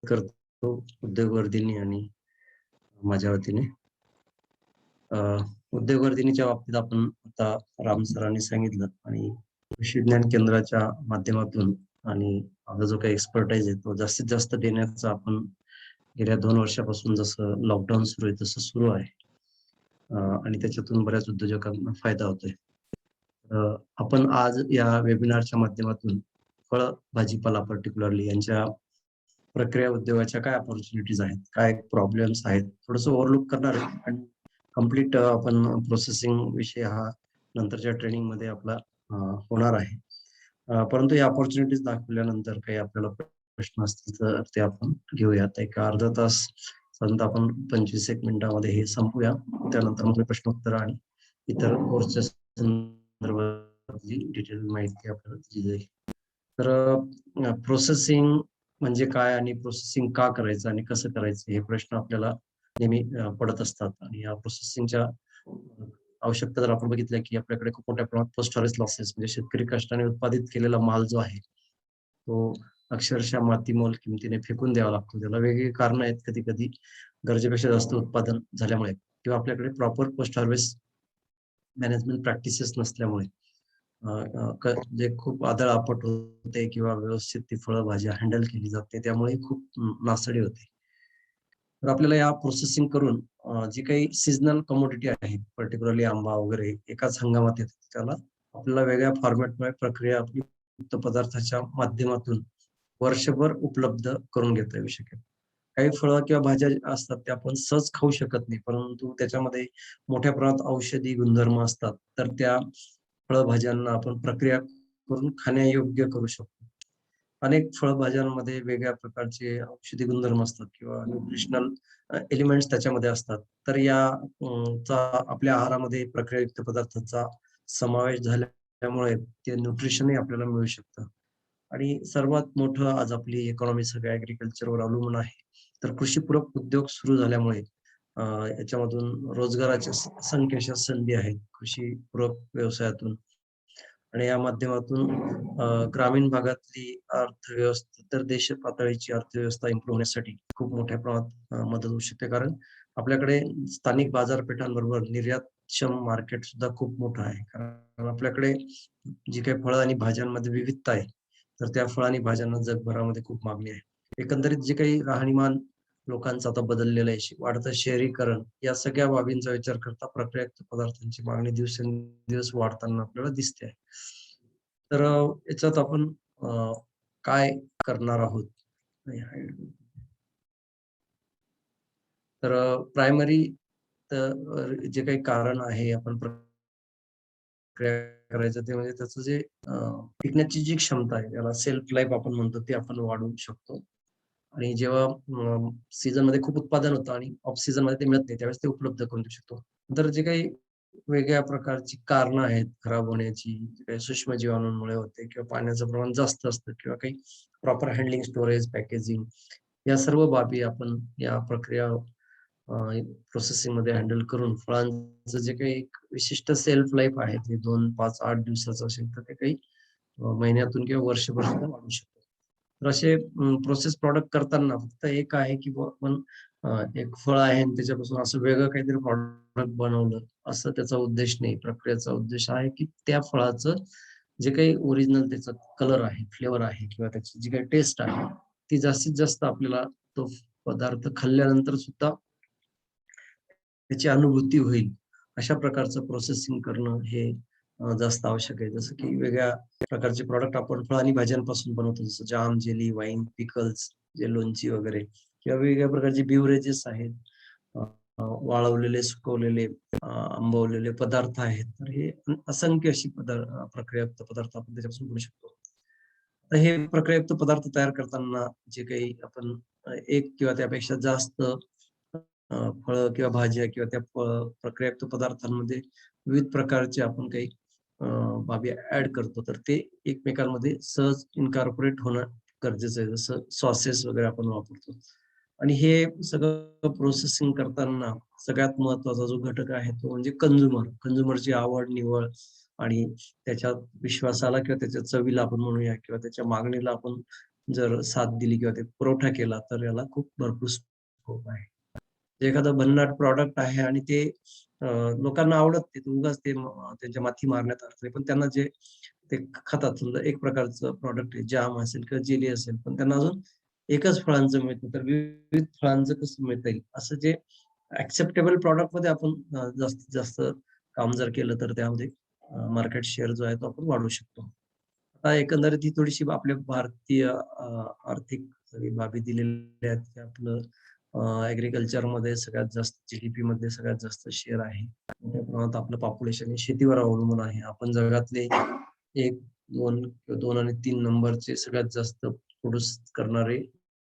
करतो उद्योगवर्धिनी आणि माझ्या वतीने. अ, उद्योगवर्धिनीच्या बाबतीत आपण आता राम सरांनी सांगितलं आणि कृषी विज्ञान केंद्राच्या माध्यमातून आणि माझा जो काही एक्सपर्टाइज आहे तो जास्तीत जास्त देण्याचा आपण गेल्या 2 वर्षापासून जसं लॉकडाऊन सुरू आहे तसं सुरू आहे. आणि त्याच्यातून बऱ्याच उद्योजकांना फायदा होतोय. आपण आज या वेबिनारच्या माध्यमातून फळं, भाजीपाला पर्टिक्युलरली यांच्या प्रक्रिया उद्योगाच्या काय अपॉर्च्युनिटीज आहेत, काय प्रॉब्लेम्स आहेत, थोडंसं ओव्हरलूक करणार आहे आणि कंप्लीट आपण प्रोसेसिंग विषय हा नंतरच्या ट्रेनिंगमध्ये आपला अ, होणार आहे. परंतु या अपॉर्च्युनिटीज दाखवल्यानंतर काही आपल्याला प्रश्न असतील तर ते आपण घेऊयात. एक अर्धा तास साधारणतः आपण 25 एक मिनिटामध्ये हे संपवूया. त्यानंतर मग प्रश्नोत्तर आणि इतर कोर्सच्या संदर्भातली डिटेल माहिती आपल्याला दिली जाईल. तर प्रोसेसिंग म्हणजे काय आणि प्रोसेसिंग का करायचं आणि कसं करायचं हे प्रश्न आपल्याला नेहमी पडत असतात आणि या प्रोसेसिंगच्या आवश्यकता जर आपण बघितल्या की आपल्याकडे खूप मोठ्या प्रमाणात पोस्ट हार्वेस्ट लॉसेस म्हणजे शेतकरी कष्टाने उत्पादित केलेला माल जो आहे तो अक्षरशः मातीमोल किमतीने फेकून द्यावा लागतो. त्याला वेगवेगळी कारणं आहेत. कधी-कधी गरजेपेक्षा जास्त उत्पादन झाल्यामुळे किंवा आपल्याकडे proper post harvest management practices नसल्यामुळे जे खूप आदळ-आपट होते किंवा व्यवस्थित ती फळं, भाज्या हँडल केली जात नाही. त्यामुळे खूप नासाडी होते. तर आपल्याला या प्रोसेसिंग करून जी काही सीझनल कमोडिटी आहे, पर्टिक्युलरली आंबा वगैरे एकाच हंगामात येतात. त्याला आपल्याला वेगळ्या फॉर्मॅटमध्ये प्रक्रिया आपली युक्त पदार्थाच्या माध्यमातून वर्षभर उपलब्ध करून घेता येऊ शकेल. काही फळं किंवा भाज्या असतात त्या आपण सहज खाऊ शकत नाही. परंतु त्याच्यामध्ये मोठ्या प्रमाणात औषधी गुणधर्म असतात. तर त्या फळभाज्यांना आपण प्रक्रिया करून खाण्यायोग्य करू शकतो. अनेक फळभाज्यांमध्ये वेगळ्या प्रकारचे औषधी गुणधर्म असतात किंवा न्यूट्रिशनल एलिमेंट्स त्याच्यामध्ये असतात. तर चा आपल्या आहारामध्ये प्रक्रियायुक्त पदार्थांचा समावेश झाल्यामुळे ते न्यूट्रिशनही आपल्याला मिळू शकतं. आणि सर्वात मोठं आज आपली इकॉनॉमी सगळ्या ॲग्रीकल्चरवर अवलंबून आहे. तर कृषीपूरक उद्योग सुरू झाल्यामुळे याच्यामधून रोजगाराच्या असंख्य संधी आहेत कृषीपूरक व्यवसायातून. आणि या माध्यमातून ग्रामीण भागातली अर्थव्यवस्था तर देश पातळीची अर्थव्यवस्था इम्प्रूव्ह होण्यासाठी खूप मोठ्या प्रमाणात मदत होऊ शकते. कारण आपल्याकडे स्थानिक बाजारपेठांबरोबर निर्यातक्षम मार्केट सुद्धा खूप मोठं आहे. कारण आपल्याकडे जी काही फळं आणि भाज्यांमध्ये विविधता आहे, तर त्या फळं आणि भाज्यांना जगभरामध्ये खूप मागणी आहे. एकंदरीत जे काही राहणीमान लोकांचं आता बदललेलं आहे, वाढतं शहरीकरण या सगळ्या बाबींचा विचार करता प्रक्रियायुक्त पदार्थांची मागणी दिवसेंदिवस वाढताना आपल्याला दिसते आहे. तर याच्यात आपण काय करणार आहोत? तर प्रायमरी तर जे काही कारण आहे आपण प्रक्रिया करायचं ते म्हणजे त्याचं जे टिकण्याची जी क्षमता आहे, त्याला शेल्फ लाईफ आपण म्हणतो, ते आपण वाढवू शकतो. आणि जेव्हा सीझनमध्ये खूप उत्पादन होतं आणि ऑफ सीझनमध्ये ते मिळत नाही, त्यावेळेस ते उपलब्ध करून देऊ शकतो. तर जे काही वेगळ्या प्रकारची कारणं आहेत खराब होण्याची, जे काही सूक्ष्म जीवाणूंमुळे होते किंवा पाण्याचं प्रमाण जास्त असतं किंवा काही प्रॉपर हँडलिंग, स्टोरेज, पॅकेजिंग या सर्व बाबी आपण या प्रक्रिया प्रोसेसिंगमध्ये हँडल करून फळांचं जे काही एक विशिष्ट शेल्फ लाईफ आहे, ते 2, 5, 8 दिवसाचं असेल, तर ते काही महिन्यातून किंवा वर्षभर सुद्धा वाढू शकतो. तर असे प्रोसेस प्रॉडक्ट करताना फक्त एक आहे, की बुवा आपण एक फळ आहे आणि त्याच्यापासून असं वेगळं काहीतरी प्रॉडक्ट बनवलं, असं त्याचा उद्देश नाही. प्रक्रियेचा उद्देश आहे, की त्या फळाचं जे काही ओरिजिनल त्याचा कलर आहे, फ्लेवर आहे किंवा त्याची जी काही टेस्ट आहे, ती जास्तीत जास्त आपल्याला तो पदार्थ खाल्ल्यानंतर सुद्धा त्याची अनुभूती होईल, अशा प्रकारचं प्रोसेसिंग करणं हे जास्त आवश्यक आहे. जसं की वेगळ्या प्रकारचे प्रॉडक्ट आपण फळ आणि भाज्यांपासून बनवतो. जसं जाम, जेली, वाईन, पिकल्स, जे लोणची वगैरे किंवा वेगवेगळ्या प्रकारचे बिव्हरेजेस आहेत. अ, अ, वाळवलेले, सुकवलेले, आंबवलेले पदार्थ आहेत. तर हे असंख्य अशी प्रक्रियायुक्त पदार्थ आपण त्याच्यापासून बनवू शकतो. तर हे प्रक्रियायुक्त पदार्थ तयार करताना जे काही आपण एक किंवा त्यापेक्षा जास्त फळं किंवा भाज्या किंवा त्या प्रक्रियायुक्त पदार्थांमध्ये विविध प्रकारचे आपण काही अ, बाबी ॲड करतो, तर ते एकमेकांमध्ये सहज इन्कॉर्पोरेट होणं गरजेचं आहे. जसं सॉसेस वगैरे आपण वापरतो आणि हे सगळं प्रोसेसिंग करताना सगळ्यात महत्त्वाचा जो घटक आहे तो म्हणजे कंझ्युमरची आवड, निवड आणि त्याच्या विश्वासाला किंवा त्याच्या चवीला आपण म्हणूया किंवा त्याच्या मागणीला आपण जर साथ दिली किंवा ते पुरवठा केला तर याला खूप भरपूर स्कोप आहे. जे एखादं भन्नाट प्रॉडक्ट आहे आणि ते अ, लोकांना आवडत नाही. तर उगाच ते त्यांच्या माथी मारण्यात अर्थ नाही. पण त्यांना जे ते खातात समजा एक प्रकारचं प्रॉडक्ट आहे, जाम असेल किंवा जेली असेल, पण त्यांना अजून एकच फळांचं मिळतं. तर विविध फळांचं कसं मिळता येईल, असं जे ॲक्सेप्टेबल प्रॉडक्टमध्ये आपण जास्तीत जास्त काम जर केलं तर त्यामध्ये मार्केट शेअर जो आहे तो आपण वाढवू शकतो. आता एकंदरीत ही थोडीशी आपल्या भारतीय आर्थिक सगळी बाबी दिलेल्या आहेत, की आपलं ॲग्रीकल्चरमध्ये सगळ्यात जास्त जी-डी-पीमध्ये सगळ्यात जास्त शेअर आहे. मोठ्या प्रमाणात आपलं पॉप्युलेशन हे शेतीवर अवलंबून आहे. आपण जगातले 1, 2 किंवा 2 आणि 3 नंबरचे सगळ्यात जास्त प्रोड्यूस करणारे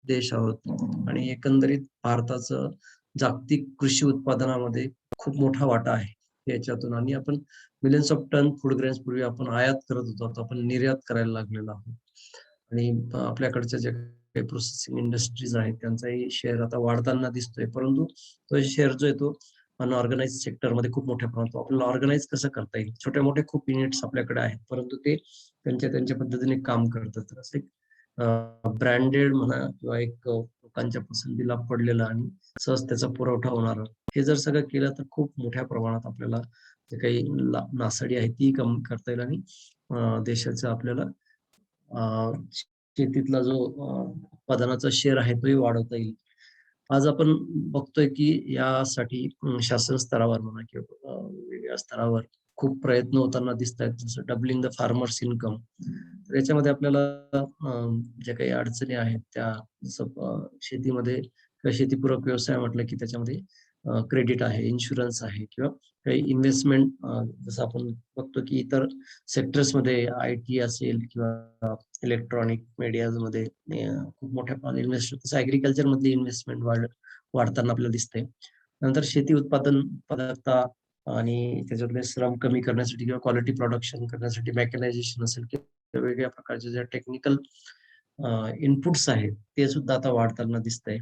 देश आहोत आणि एकंदरीत भारताचं जागतिक कृषी उत्पादनामध्ये खूप मोठा वाटा आहे याच्यातून आणि आपण millions of ton food grains पूर्वी आपण आयात करत होतो, आता आपण निर्यात करायला लागलेलो आहोत. आणि आपल्याकडच्या ज्या काही प्रोसेसिंग इंडस्ट्रीज आहेत, त्यांचाही शेअर आता वाढताना दिसतोय. परंतु तो शेअर जो आहे तो अनऑर्गनाइज्ड सेक्टरमध्ये खूप मोठ्या प्रमाणात आपल्याला ऑर्गनाइज कसं करता येईल? छोटे-मोठे खूप युनिट्स आपल्याकडे आहेत, परंतु ते त्यांच्या त्यांच्या पद्धतीने काम करतात. तर असं एक ब्रँडेड म्हणा किंवा एक लोकांच्या पसंतीला पडलेलं आणि सहज त्याचा पुरवठा होणारा, हे जर सगळं केलं तर खूप मोठ्या प्रमाणात आपल्याला जे काही नासाडी आहे ती कमी करता येईल आणि देशाचं आपल्याला अ, शेतीतला जो उत्पादनाचा शेअर आहे तोही वाढवता येईल. आज आपण बघतोय की यासाठी शासन स्तरावर म्हणा किंवा वेगवेगळ्या स्तरावर खूप प्रयत्न होताना दिसतायत. जसं डबलिंग द फार्मर्स इन्कम. तर याच्यामध्ये आपल्याला ज्या काही अडचणी आहेत त्या जसं शेतीमध्ये किंवा शेतीपूरक व्यवसाय म्हटलं की त्याच्यामध्ये क्रेडिट आहे, इन्शुरन्स आहे किंवा काही इन्व्हेस्टमेंट जसं आपण बघतो की इतर सेक्टर्समध्ये आय-टी असेल किंवा इलेक्ट्रॉनिक मीडियामध्ये खूप मोठ्या प्रमाणात इन्व्हेस्ट तसं ॲग्रीकल्चरमधली इन्व्हेस्टमेंट वाढताना आपल्याला दिसतंय. नंतर शेती उत्पादकता आणि त्याच्यातले श्रम कमी करण्यासाठी किंवा क्वालिटी प्रोडक्शन करण्यासाठी मेकॅनायझेशन असेल किंवा वेगवेगळ्या प्रकारच्या ज्या टेक्निकल इनपुट्स आहेत, ते सुद्धा आता वाढताना दिसतंय.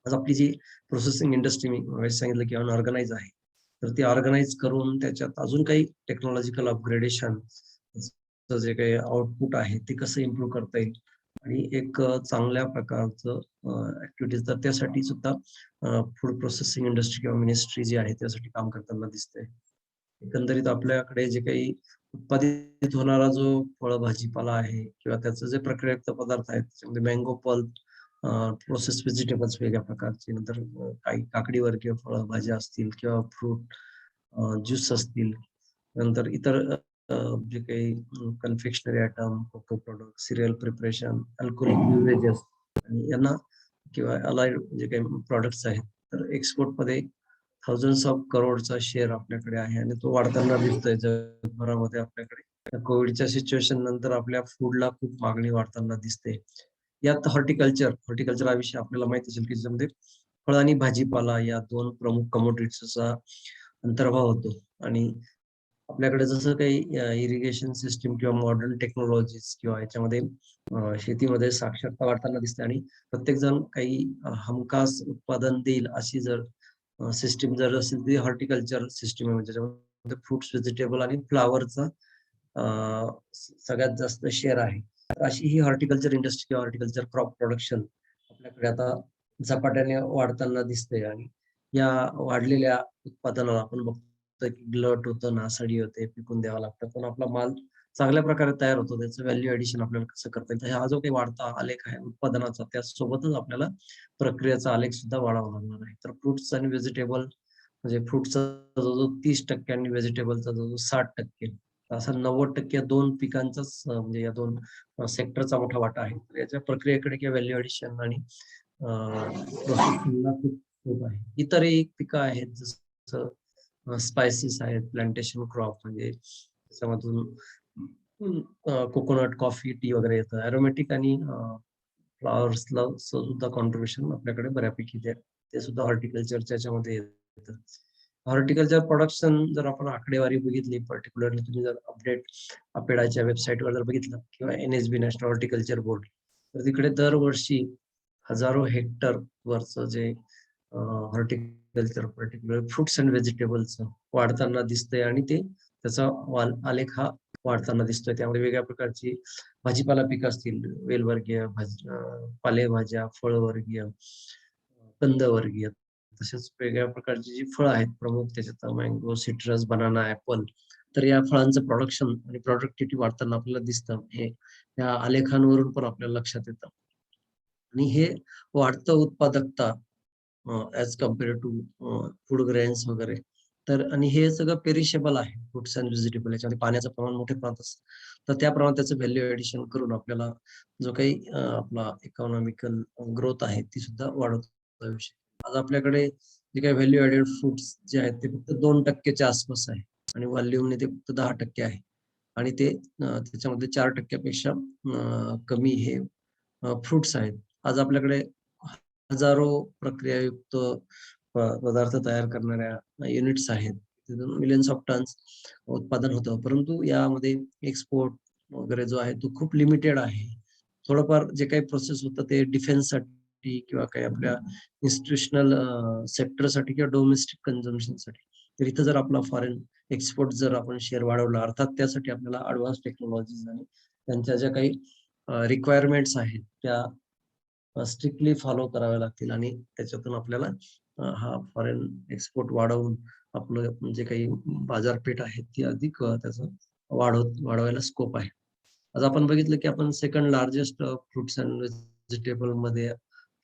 आज आपली जी प्रोसेसिंग इंडस्ट्री मी मगाशी सांगितलं की अनऑर्गनाइज आहे. तर ती ऑर्गनाइज करून त्याच्यात अजून काही टेक्नॉलॉजिकल अपग्रेडेशन जे काही आउटपुट आहे ते कसं इम्प्रूव्ह करता येईल आणि एक चांगल्या प्रकारचं ॲक्टिव्हिटीज तर त्यासाठी सुद्धा फूड प्रोसेसिंग इंडस्ट्री किंवा मिनिस्ट्री जी आहे त्यासाठी काम करताना दिसतंय. एकंदरीत आपल्याकडे जे काही उत्पादित होणारा जो फळभाजीपाला आहे किंवा त्याचं जे प्रक्रियायुक्त पदार्थ आहेत त्याच्यामध्ये मँगो पल्प, प्रोसेस्ड व्हेजिटेबल्स वेगळ्या प्रकारचे, नंतर काही काकडीवर्गीय फळभाज्या असतील किंवा फ्रूट ज्यूस असतील. नंतर इतर जे काही confectionery item, cocoa product, cereal preparation, alcoholic beverages आणि यांना किंवा अलाइड जे काही प्रॉडक्ट्स आहेत, तर एक्सपोर्टमध्ये थाउजंड्स ऑफ करोडचा शेअर आपल्याकडे आहे आणि तो वाढताना दिसतोय जगभरामध्ये आपल्याकडे. त्या कोविडच्या सिच्युएशन नंतर आपल्या फूडला खूप मागणी वाढताना दिसते. यात हॉर्टिकल्चर हा विषय आपल्याला माहीत असेल, की ज्याच्यामध्ये फळ आणि भाजीपाला या 2 प्रमुख कमोडिटीजचा अंतर्भाव होतो आणि आपल्याकडे जसं काही इरिगेशन सिस्टम किंवा मॉडर्न टेक्नॉलॉजीज किंवा याच्यामध्ये शेतीमध्ये साक्षरता वाढताना दिसते आणि प्रत्येकजण काही हमखास उत्पादन देईल अशी जर सिस्टम जर असेल ती हॉर्टिकल्चर सिस्टम आहे. म्हणजे ज्याच्यामध्ये फ्रुट्स, व्हेजिटेबल आणि फ्लॉवरचा सगळ्यात जास्त शेअर आहे. तर अशी ही हॉर्टिकल्चर इंडस्ट्री किंवा हॉर्टिकल्चर क्रॉप प्रोडक्शन आपल्याकडे आता झपाट्याने वाढताना दिसतंय आणि या वाढलेल्या उत्पादनाला आपण बघतोय की गलट होतं, नासाडी होते, पिकून द्यावं लागतं. पण आपला माल चांगल्या प्रकारे तयार होतो. त्याचं व्हॅल्यू एडिशन आपल्याला कसं करता येईल. तर हा जो काही वाढता आलेख आहे उत्पादनाचा, त्यासोबतच आपल्याला प्रक्रियेचा आलेख सुद्धा वाढावा लागणार आहे. तर फ्रुट्स आणि व्हेजिटेबल म्हणजे फ्रुट्सचा जवळ-जवळ 30% आणि व्हेजिटेबलचा जवळ-जवळ 60%. असा 90% 2 पिकांचाच म्हणजे या 2 सेक्टरचा मोठा वाटा आहे. तर याच्या प्रक्रियेकडे किंवा व्हॅल्यू एडिशन आणि प्रोसेसिंगला खूप स्कोप आहे. इतरही पिकं आहेत जसं स्पाइसेस आहेत, प्लांटेशन क्रॉप म्हणजे त्याच्यामधून कोकोनट, कॉफी, टी वगैरे येतं. एरोमॅटिक आणि फ्लॉवर्सला सुद्धा कॉन्ट्रिब्युशन आपल्याकडे बऱ्यापैकी ते सुद्धा हॉर्टिकल्चरच्या ह्याच्यामध्ये येतं. हॉर्टिकल्चर प्रोडक्शन जर आपण आकडेवारी बघितली पर्टिक्युलरली तुम्ही जर अपडेट अपेडाच्या वेबसाईटवर जर बघितलं किंवा एन-एस-बी नॅशनल हॉर्टिकल्चर बोर्ड, तर तिकडे दरवर्षी हजारो हेक्टरवरचं जे हॉर्टिकल्चर पर्टिक्युलर फ्रुट्स एंड व्हेजिटेबल्सचं वाढताना दिसतंय आणि ते त्याचा आलेख हा वाढताना दिसतोय. त्यामध्ये वेगळ्या प्रकारची भाजीपाला पिकं असतील, वेलवर्गीय पालेभाज्या, फळवर्गीय, कंदवर्गीय, तसेच वेगळ्या प्रकारची जी फळं आहेत प्रमुख त्याच्यात मँगो, सिट्रस, बनाना, ॲपल. तर या फळांचं प्रोडक्शन आणि प्रॉडक्टिव्हिटी वाढताना आपल्याला दिसतं. हे या आलेखांवरून पण आपल्याला लक्षात येतं. आणि हे वाढतं उत्पादकता as compare to food grains वगैरे. तर आणि हे सगळं पेरिशेबल आहे. फ्रुट्स एंड व्हेजिटेबल याच्यामध्ये पाण्याचं प्रमाण मोठ्या प्रमाणात असतं. तर त्या प्रमाणात त्याचं व्हॅल्यू एडिशन करून आपल्याला जो काही आपला इकॉनॉमिकल ग्रोथ आहे ती सुद्धा वाढवता येऊ शकते. आज आपल्याकडे जे काही व्हॅल्यू ॲडेड फ्रुट्स जे आहेत ते फक्त 2% च्या आसपास आहे आणि व्हॉल्यूमने ते फक्त 10% आहे आणि ते त्याच्यामध्ये 4% पेक्षा कमी हे फ्रुट्स आहेत. आज आपल्याकडे हजारो प्रक्रियायुक्त पदार्थ तयार करणाऱ्या युनिट्स आहेत. तिथून मिलियन्स ऑफ टन्स उत्पादन होतं. परंतु यामध्ये एक्सपोर्ट वगैरे जो आहे तो खूप लिमिटेड आहे. थोडंफार जे काही प्रोसेस होतं ते डिफेन्ससाठी किंवा काही आपल्या इन्स्टिट्यूशनल सेक्टरसाठी किंवा डोमेस्टिक कन्झम्पशनसाठी. तर इथं जर आपला फॉरेन एक्सपोर्ट जर आपण शेअर वाढवला, अर्थात त्यासाठी आपल्याला ॲडव्हान्स टेक्नॉलॉजीज आणि त्यांच्या ज्या काही रिक्वायरमेंट्स आहेत त्या स्ट्रिक्टली फॉलो कराव्या लागतील आणि त्याच्यातून आपल्याला हा फॉरेन एक्सपोर्ट वाढवून आपलं जे काही बाजारपेठ आहे ती अधिक त्याचं वाढवायला स्कोप आहे. आज आपण बघितलं की आपण सेकंड लार्जेस्ट फ्रुट्स अँड व्हेजिटेबलमध्ये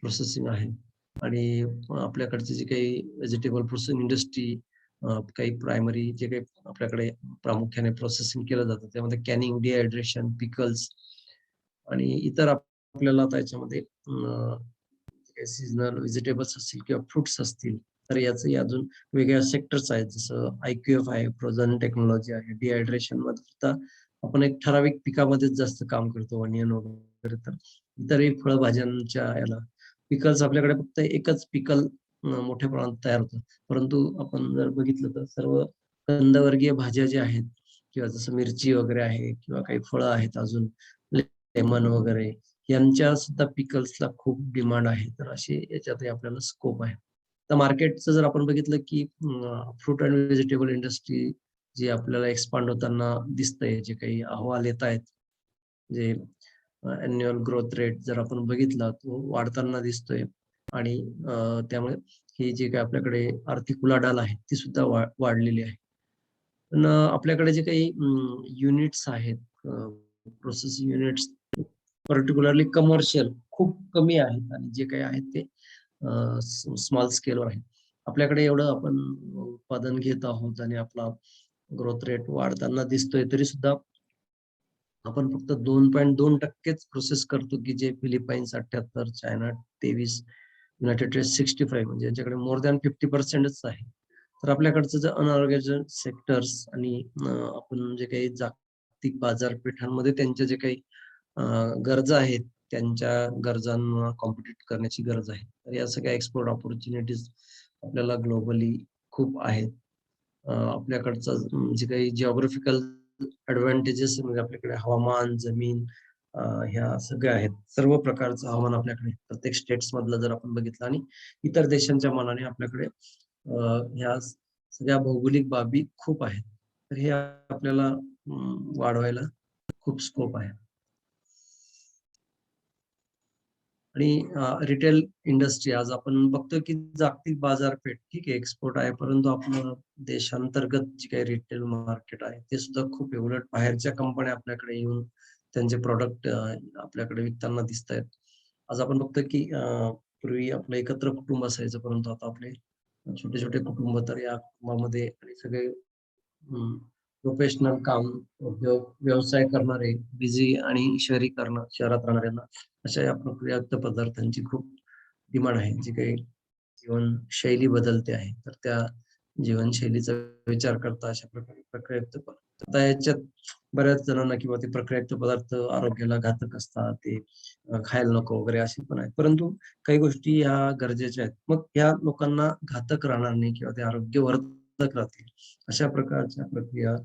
प्रोसेसिंग आहे आणि आपल्याकडचे जे काही व्हेजिटेबल प्रोसेसिंग इंडस्ट्री काही प्रायमरी जे काही आपल्याकडे प्रामुख्याने प्रोसेसिंग केलं जातं त्यामध्ये कॅनिंग, डिहायड्रेशन, पिकल्स आणि इतर आपल्याला त्याच्यामध्ये सीझनल व्हेजिटेबल्स असतील किंवा फ्रुट्स असतील, तर याचंही अजून वेगळ्या सेक्टर्स आहेत. जसं IQF आहे, फ्रोझन टेक्नॉलॉजी आहे. डिहायड्रेशनमध्ये सुद्धा आपण एक ठराविक पिकामध्येच जास्त काम करतो, अनियन वगैरे. तर इतरही फळभाज्यांच्या याला पिकल्स आपल्याकडे फक्त एकच पिकल मोठ्या प्रमाणात तयार होतं. परंतु आपण जर बघितलं तर सर्व कंदवर्गीय भाज्या ज्या आहेत किंवा जसं मिरची वगैरे आहे किंवा काही फळं आहेत अजून लेमन वगैरे यांच्या सुद्धा पिकल्सला खूप डिमांड आहे. तर असे याच्यातही आपल्याला स्कोप आहे. तर मार्केटचं जर आपण बघितलं की फ्रूट अँड व्हेजिटेबल इंडस्ट्री जी आपल्याला एक्सपांड होताना दिसतंय, जे काही अहवाल येतायत, जे अॅन्युअल ग्रोथ रेट जर आपण बघितला तो वाढताना दिसतोय आणि त्यामुळे ही जी काही आपल्याकडे आर्थिक उलाढाल आहे ती सुद्धा वाढलेली आहे. पण आपल्याकडे जे काही युनिट्स आहेत, प्रोसेसिंग युनिट्स पर्टिक्युलरली कमर्शियल खूप कमी आहेत आणि जे काही आहेत ते स्मॉल स्केलवर आहेत. आपल्याकडे एवढं आपण उत्पादन घेत आहोत आणि आपला ग्रोथ रेट वाढताना दिसतोय, तरी सुद्धा आपण फक्त 2.2%च प्रोसेस करतो, की जे फिलिपाईन्स 78, चायना 23, युनायटेड स्टेट्स 65 म्हणजे यांच्याकडे मोर दॅन 50%च आहे. तर आपल्याकडचं जे अनऑर्गनाइज्ड सेक्टर्स आणि आपण जे काही जागतिक बाजारपेठांमध्ये त्यांचे जे काही गरजा आहेत, त्यांच्या गरजांना कॉम्पिटिट करण्याची गरज आहे. तर या सगळ्या एक्सपोर्ट अपॉर्च्युनिटीज आपल्याला ग्लोबली खूप आहेत. आपल्याकडचं जे काही जिओग्राफिकल एडव्हांटेजेस म्हणजे आपल्याकडे हवामान, जमीन ह्या सगळ्या आहेत. सर्व प्रकारचं हवामान आपल्याकडे प्रत्येक स्टेट्स मधलं जर आपण बघितलं आणि इतर देशांच्या मानाने आपल्याकडे ह्या सगळ्या भौगोलिक बाबी खूप आहेत. तर हे आपल्याला वाढवायला खूप स्कोप आहे. आणि रिटेल इंडस्ट्री आज आपण बघतोय की जागतिक बाजारपेठ ठीक आहे, एक्सपोर्ट आहे, परंतु आपलं देशांतर्गत जे काही रिटेल मार्केट आहे ते सुद्धा खूप आहे. उलट बाहेरच्या कंपन्या आपल्याकडे येऊन त्यांचे प्रॉडक्ट आपल्याकडे विकताना दिसतायत. आज आपण बघतोय की पूर्वी आपलं एकत्र कुटुंब असायचं, परंतु आता आपले छोटे-छोटे कुटुंब, तर या कुटुंबामध्ये आणि सगळे प्रोफेशनल काम, उद्योग, व्यवसाय करणारे, बिझी आणि शहरीकरण शहरात राहणाऱ्यांना अशा या प्रक्रियायुक्त पदार्थांची खूप डिमांड आहे. जी काही जीवनशैली बदलते आहे. तर त्या जीवनशैलीचा विचार करता अशा प्रकारे प्रक्रियायुक्त पदार्थ. आता याच्यात बऱ्याच जणांना किंवा ते प्रक्रियायुक्त पदार्थ आरोग्याला घातक असतात, ते खायला नको वगैरे असे पण आहेत. परंतु काही गोष्टी ह्या गरजेच्या आहेत. मग ह्या लोकांना घातक राहणार नाही किंवा ते आरोग्यवर्धक राहतील. अशा प्रकारच्या प्रक्रिया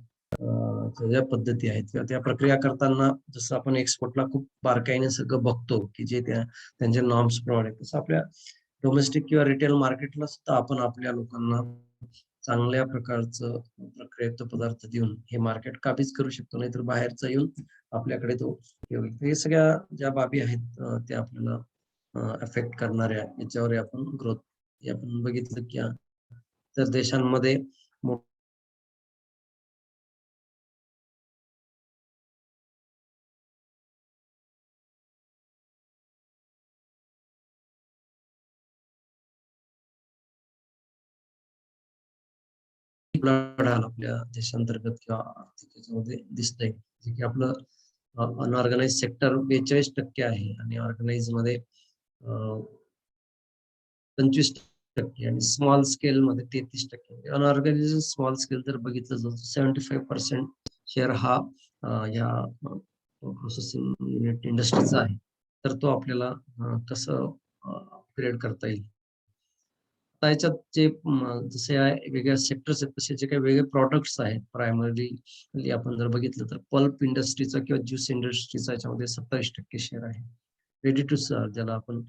ज्या पद्धती आहेत किंवा त्या प्रक्रिया करताना जसं आपण एक्सपोर्टला खूप बारकाईने सगळं बघतो, की जे त्यांच्या नॉर्म्स प्रमाणे, तसं आपल्या डोमेस्टिक किंवा रिटेल मार्केटला सुद्धा आपण आपल्या लोकांना चांगल्या प्रकारचं प्रक्रियायुक्त पदार्थ देऊन हे मार्केट काबीज करू शकतो, नाहीतर बाहेरचा येऊन आपल्याकडे तो हे होईल. हे सगळ्या ज्या बाबी आहेत त्या आपल्याला अफेक्ट करणाऱ्या याच्यावर आपण ग्रोथ हे आपण बघितलं की तर देशांमध्ये ढाल आपल्या देशांतर्गत किंवा आर्थिक याच्यामध्ये दिसतंय. जे की आपलं अनऑर्गनाइज सेक्टर 42% आहे आणि ऑर्गनाइज मध्ये 25% आणि स्मॉल स्केल मध्ये 33%. अनऑर्गनाइज स्मॉल स्केल जर बघितलं तर 75% शेअर हा या प्रोसेसिंग युनिट इंडस्ट्रीचा आहे. तर तो आपल्याला कसं अपग्रेड करता येईल. त्याच्यात जे जसे वेगळ्या सेक्टर्स आहेत तसे जे काही वेगळे प्रॉडक्ट्स आहेत प्रायमरी आपण जर बघितलं तर पल्प इंडस्ट्रीचा किंवा ज्यूस इंडस्ट्रीचा याच्यामध्ये 27% शेअर आहे. रेडी टू सर्व ज्याला आपण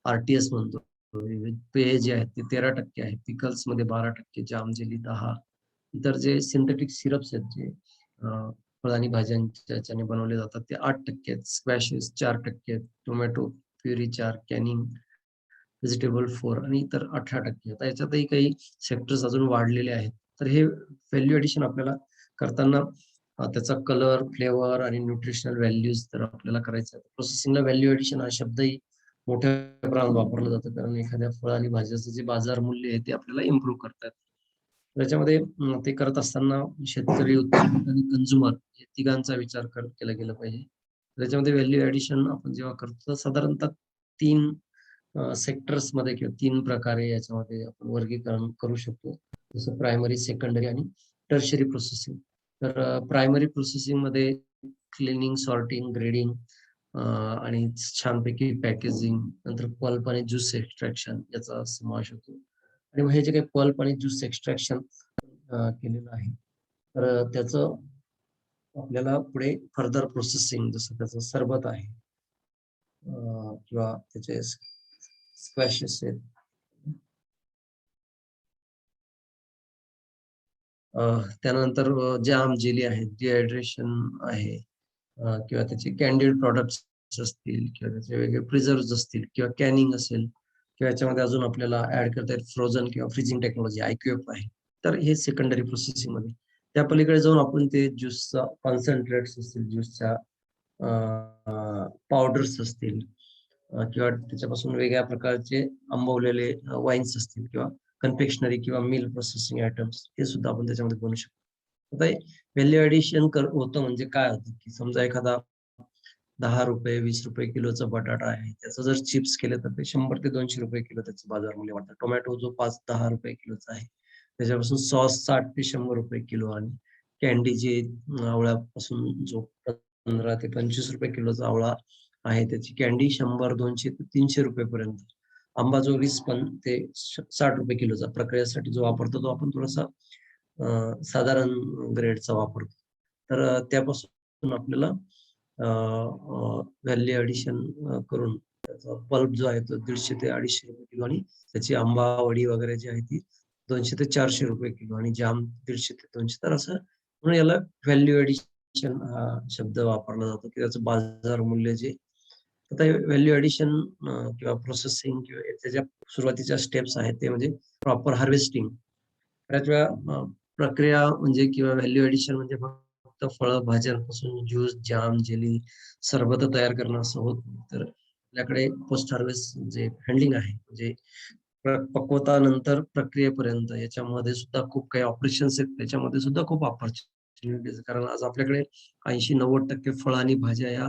आरटीएस म्हणतो. पेय जे आहेत ते 13% आहे. पिकल्स मध्ये 12%, जाम जेली 10. इतर जे सिंथेटिक सिरप्स आहेत जे फळ आणि भाज्यांच्या याच्याने बनवले जातात ते 8% आहेत. स्क्वॅशेस 4% आहेत. टोमॅटो प्युरी 4, कॅनिंग व्हेजिटेबल 4 आणि इतर 18%. आता याच्यातही काही सेक्टर्स अजून वाढलेले आहेत. तर हे व्हॅल्यू एडिशन आपल्याला करताना त्याचा कलर, फ्लेवर आणि न्यूट्रिशनल व्हॅल्यूज तर आपल्याला करायचं आहे. प्रोसेसिंगला व्हॅल्यू एडिशन हा शब्दही मोठ्या प्रमाणात वापरला जातो कारण एखाद्या फळ आणि भाज्याचं जे बाजार मूल्य आहे ते आपल्याला इम्प्रूव्ह करतात. त्याच्यामध्ये ते करत असताना शेतकरी, उत्पादक आणि कन्झ्युमर या तिघांचा विचार केला गेला पाहिजे. त्याच्यामध्ये व्हॅल्यू एडिशन आपण जेव्हा करतो साधारणतः 3 सेक्टर्समध्ये किंवा 3 प्रकारे याच्यामध्ये आपण वर्गीकरण करू शकतो. जसं प्रायमरी, सेकंडरी आणि टर्शरी प्रोसेसिंग. तर प्रायमरी प्रोसेसिंगमध्ये क्लिनिंग, सॉर्टिंग, ग्रेडिंग आणि छानपैकी पॅकेजिंग, नंतर पल्प आणि ज्यूस एक्स्ट्रॅक्शन याचा समावेश होतो. आणि मग हे जे काही पल्प आणि ज्यूस एक्स्ट्रॅक्शन केलेलं आहे, तर त्याचं आपल्याला पुढे फर्दर प्रोसेसिंग जसं त्याचं सरबत आहे किंवा त्याचे स्क्वॅशेस आहेत. त्यानंतर जाम, जेली आहे, डिहायड्रेशन आहे किंवा त्याचे कॅन्डिड प्रॉडक्ट्स असतील किंवा त्याचे वेगळे प्रिझर्व्हज असतील किंवा कॅनिंग असेल किंवा याच्यामध्ये अजून आपल्याला ऍड करता येईल फ्रोझन किंवा फ्रीजिंग टेक्नॉलॉजी IQF आहे. तर हे सेकंडरी प्रोसेसिंग मध्ये. त्या पलीकडे जाऊन आपण ते ज्यूसचा कॉन्सन्ट्रेट्स असतील, ज्यूसच्या पावडर्स असतील किंवा त्याच्यापासून वेगळ्या प्रकारचे आंबवलेले वाईन्स असतील किंवा कन्फेक्शनरी किंवा मिल प्रोसेसिंग आयटम्स हे सुद्धा आपण त्याच्यामध्ये बनवू शकतो. आता व्हॅल्यू ऍडिशन होतं म्हणजे काय होतं की समजा एखादा ₹10, ₹20 किलोचा बटाटा आहे. त्याचं जर चिप्स केले तर ते ₹100 ते ₹200 किलो त्याचं बाजार मूल्य वाढतं. टोमॅटो जो ₹5-10 किलोचा आहे. त्याच्यापासून सॉस ₹60 ते ₹100 किलो आणि कॅन्डी जे आवळ्यापासून जो ₹15 ते ₹25 किलोचा आवळा आहे त्याची कॅन्डी 100, ₹200 ते ₹300 पर्यंत. आंबा जो 20 ते ₹60 किलोचा प्रक्रियेसाठी जो वापरतो तो आपण थोडासा साधारण ग्रेडचा वापरतो. तर त्यापासून आपल्याला व्हॅल्यू ॲडिशन करून त्याचा पल्प जो आहे तो ₹150 ते ₹250 किलो आणि त्याची आंबावडी वगैरे जी आहे ती ₹200 ते ₹400 किलो आणि जाम 150 ते 200. तर असं म्हणून याला व्हॅल्यू ॲडिशन हा शब्द वापरला जातो की त्याचं बाजार मूल्य जे आता व्हॅल्यू ॲडिशन किंवा प्रोसेसिंग किंवा त्याच्या सुरुवातीच्या स्टेप्स आहेत ते म्हणजे प्रॉपर हार्वेस्टिंग. बऱ्याच वेळा प्रक्रिया म्हणजे किंवा व्हॅल्यू ॲडिशन म्हणजे फक्त फळं, भाज्यांपासून ज्यूस, जाम, जेली, सरबत तयार करणं असं होत नाही. तर आपल्याकडे पोस्ट हार्वेस्ट जे हँडलिंग आहे म्हणजे पक्वतानंतर प्रक्रियेपर्यंत याच्यामध्ये सुद्धा खूप काही ऑपरेशन्स आहेत. त्याच्यामध्ये सुद्धा खूप अपॉर्च्युनिटीज कारण आज आपल्याकडे 80-90% फळं आणि भाज्या या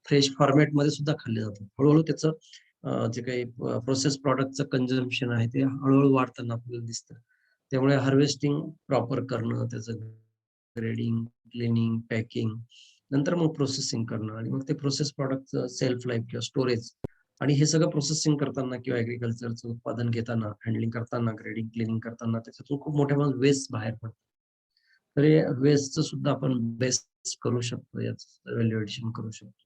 फ्रेश फॉर्मॅटमध्ये सुद्धा खाल्ल्या जातात. हळू त्याचं जे काही प्रोसेस प्रॉडक्टचं कन्झम्पशन आहे ते हळू वाढताना आपल्याला दिसतं. त्यामुळे हार्वेस्टिंग प्रॉपर करणं, त्याचं ग्रेडिंग, क्लिनिंग, पॅकिंग, नंतर मग प्रोसेसिंग करणं आणि मग ते प्रोसेस प्रॉडक्टचं सेल्फ लाईफ किंवा स्टोरेज आणि हे सगळं प्रोसेसिंग करताना किंवा ॲग्रीकल्चरचं उत्पादन घेताना, हँडलिंग करताना, ग्रेडिंग, क्लिनिंग करताना त्याच्यातून खूप मोठ्या प्रमाणात वेस्ट बाहेर पडतो. तर हे वेस्टचं सुद्धा आपण बेस्ट करू शकतो, याचं व्हॅल्यू एडिशन करू शकतो.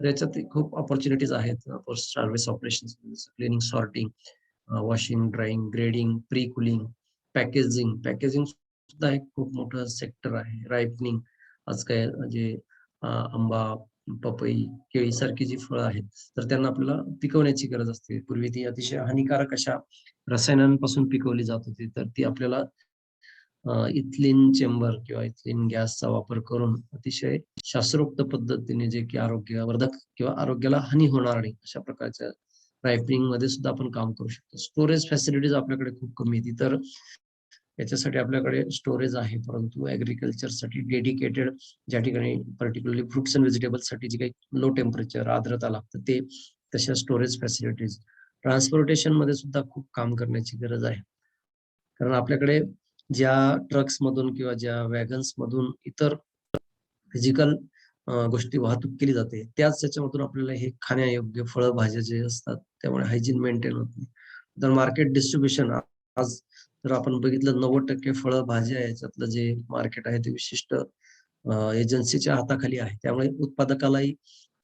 तर याच्यात खूप अपॉर्च्युनिटीज आहेत post harvest operations cleaning, sorting, washing, drying, grading, pre cooling packaging सुद्धा एक खूप मोठं सेक्टर आहे. रायपनिंग आज काय म्हणजे आंबा, पपई, केळीसारखी जी फळं आहेत, तर त्यांना आपल्याला पिकवण्याची गरज असते. पूर्वी ती अतिशय हानिकारक अशा रसायनांपासून पिकवली जात होती. तर ती आपल्याला इथिलीन चेंबर किंवा इथिलीन गॅसचा वापर करून अतिशय शास्त्रोक्त पद्धतीने जे की आरोग्यवर्धक किंवा आरोग्याला हानी होणार नाही अशा प्रकारच्या रायपनिंगमध्ये सुद्धा आपण काम करू शकतो. स्टोरेज फॅसिलिटीज आपल्याकडे खूप कमी आहे. तर याच्यासाठी आपल्याकडे स्टोरेज आहे, परंतु ॲग्रीकल्चरसाठी डेडिकेटेड ज्या ठिकाणी पर्टिक्युलरली फ्रुट्स एंड व्हेजिटेबल्ससाठी जे काही लो टेम्परेचर, आर्द्रता लागतं ते तशा स्टोरेज फॅसिलिटीज. ट्रान्सपोर्टेशनमध्ये सुद्धा खूप काम करण्याची गरज आहे. कारण आपल्याकडे ज्या ट्रक्समधून किंवा ज्या वॅगन्समधून इतर फिजिकल गोष्टी वाहतूक केली जाते, त्याच त्याच्यामधून आपल्याला हे खाण्यायोग्य फळं, भाज्या जे असतात, त्यामुळे हायजीन मेंटेन होत नाही. तर मार्केट डिस्ट्रिब्युशन आज जर आपण बघितलं 90% फळं, भाज्या याच्यातलं जे मार्केट आहे ते विशिष्ट एजन्सीच्या हाताखाली आहे. त्यामुळे उत्पादकालाही